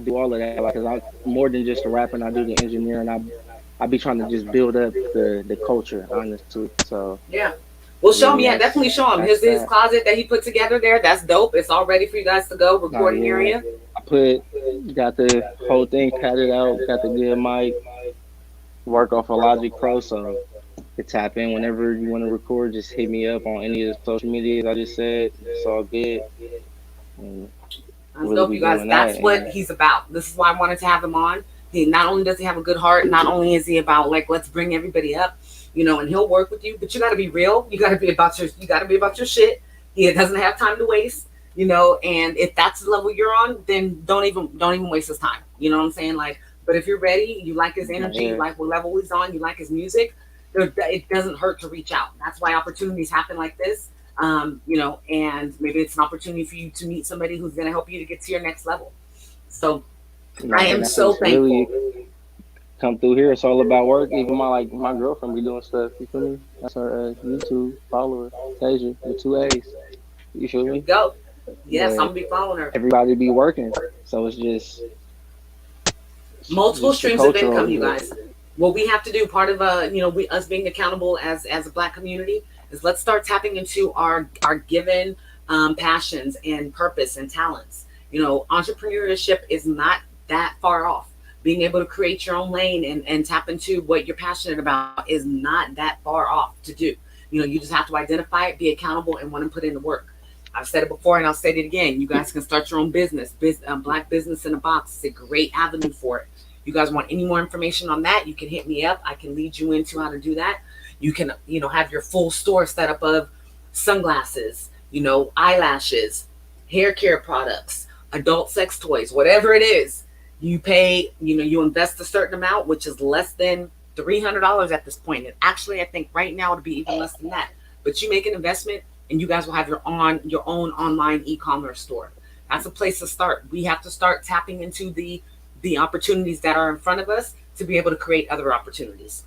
do all of that. Like, cause I'm more than just a rapper. And I do the engineering. I be trying to just build up the culture, honestly. So yeah. Well, show him. Yeah, definitely show him his closet that he put together there. That's dope. It's all ready for you guys to go. Recording area. I got the whole thing padded out. Got the good mic. Work off of Logic Pro, so to tap in whenever you want to record. Just hit me up on any of the social medias I just said. It's all good. And that's dope, you guys. That's what he's about. This is why I wanted to have him on. He not only does he have a good heart, not only is he about like let's bring everybody up, and he'll work with you. But you got to be real. You got to be about your shit. He doesn't have time to waste. And if that's the level you're on, then don't even waste his time. You know what I'm saying? Like, but if you're ready, you like his energy, you like what level he's on, you like his music, it doesn't hurt to reach out. That's why opportunities happen like this. And maybe it's an opportunity for you to meet somebody who's going to help you to get to your next level. So I am so thankful. Really come through here. It's all about work. Even my girlfriend be doing stuff. You feel me? That's her YouTube follower, Tasia, with 2 A's. You feel me? Go. Yes, I'm gonna be following her. Everybody be working, so it's just multiple streams of income, you guys. What we have to do, part of us being accountable as a Black community, is let's start tapping into our given passions and purpose and talents. Entrepreneurship is not that far off. Being able to create your own lane and tap into what you're passionate about is not that far off to do. You just have to identify it, be accountable, and want to put in the work. I've said it before and I'll say it again. You guys can start your own business. Black Business in a Box is a great avenue for it. You guys want any more information on that, you can hit me up. I can lead you into how to do that. You can, have your full store set up of sunglasses, eyelashes, hair care products, adult sex toys, whatever it is. You pay, you invest a certain amount, which is less than $300 at this point. And actually, I think right now it'll be even less than that. But you make an investment, and you guys will have your own online e-commerce store. That's a place to start. We have to start tapping into the opportunities that are in front of us to be able to create other opportunities.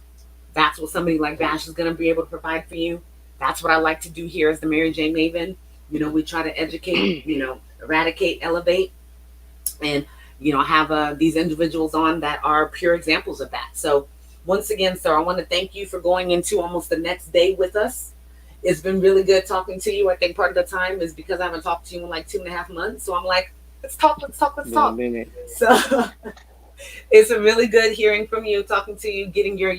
That's what somebody like Vash is going to be able to provide for you. That's what I like to do here as the Marijaynemaven. We try to educate, eradicate, elevate, and have these individuals on that are pure examples of that. So once again, sir, I want to thank you for going into almost the next day with us. It's been really good talking to you. I think part of the time is because I haven't talked to you in like 2.5 months. So I'm like, let's talk. So it's been really good hearing from you, talking to you, getting your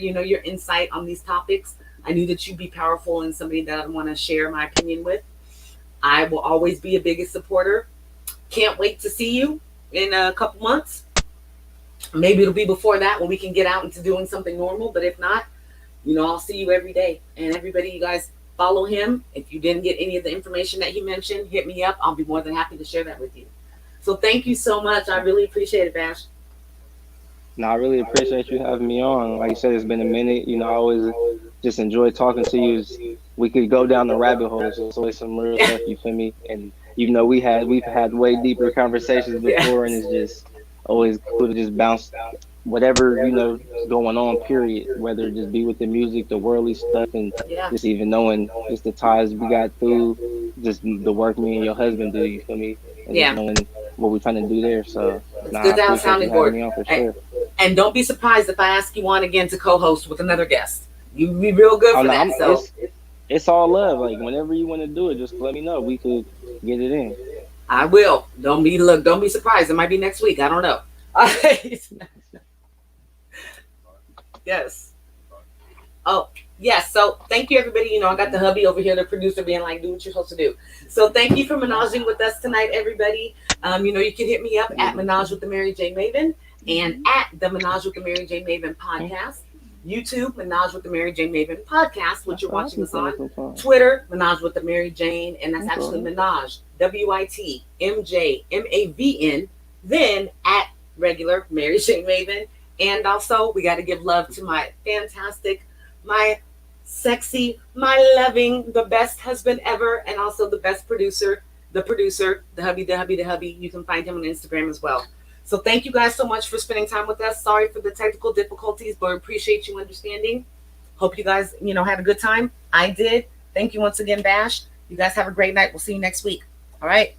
insight on these topics. I knew that you'd be powerful and somebody that I want to share my opinion with. I will always be a biggest supporter. Can't wait to see you in a couple months. Maybe it'll be before that when we can get out into doing something normal. But if not, I'll see you every day. And everybody, you guys, follow him. If you didn't get any of the information that he mentioned, hit me up. I'll be more than happy to share that with you. So thank you so much. I really appreciate it, Vash. No, I really appreciate you having me on. Like you said, it's been a minute. I always just enjoy talking to you. We could go down the rabbit holes. There's always some real stuff, you feel me? And even though we've had way deeper conversations before, and it's just always cool to just bounce whatever going on, period, whether it just be with the music, the worldly stuff, and just even knowing just the ties we got through, just the work me and your husband do, you feel me? And just knowing what we're trying to do there. So it's good to have sounding board. Sure. And don't be surprised if I ask you on again to co-host with another guest. You'd be real good for that. So it's all love. Like whenever you want to do it, just let me know. We could get it in. I will. Don't be surprised. It might be next week. I don't know. All right. Yes. Oh, yes. So thank you, everybody. You know, I got the hubby over here, the producer, being like, do what you're supposed to do. So thank you for menaging with us tonight, everybody. You know, you can hit me up at Menage with the Mary J. Maven and at the Menage with the Mary J. Maven podcast. YouTube, Menage with the Mary J. Maven podcast, which you're watching us on. Twitter, Menage with the Mary Jane, and that's actually Menage, WITMJMAVN. Then at regular Mary J. Maven. And also, we got to give love to my fantastic, my sexy, my loving, the best husband ever, and also the best producer, the hubby. You can find him on Instagram as well. So thank you guys so much for spending time with us. Sorry for the technical difficulties, but appreciate you understanding. Hope you guys, you know, had a good time. I did. Thank you once again, Bash. You guys have a great night. We'll see you next week. All right.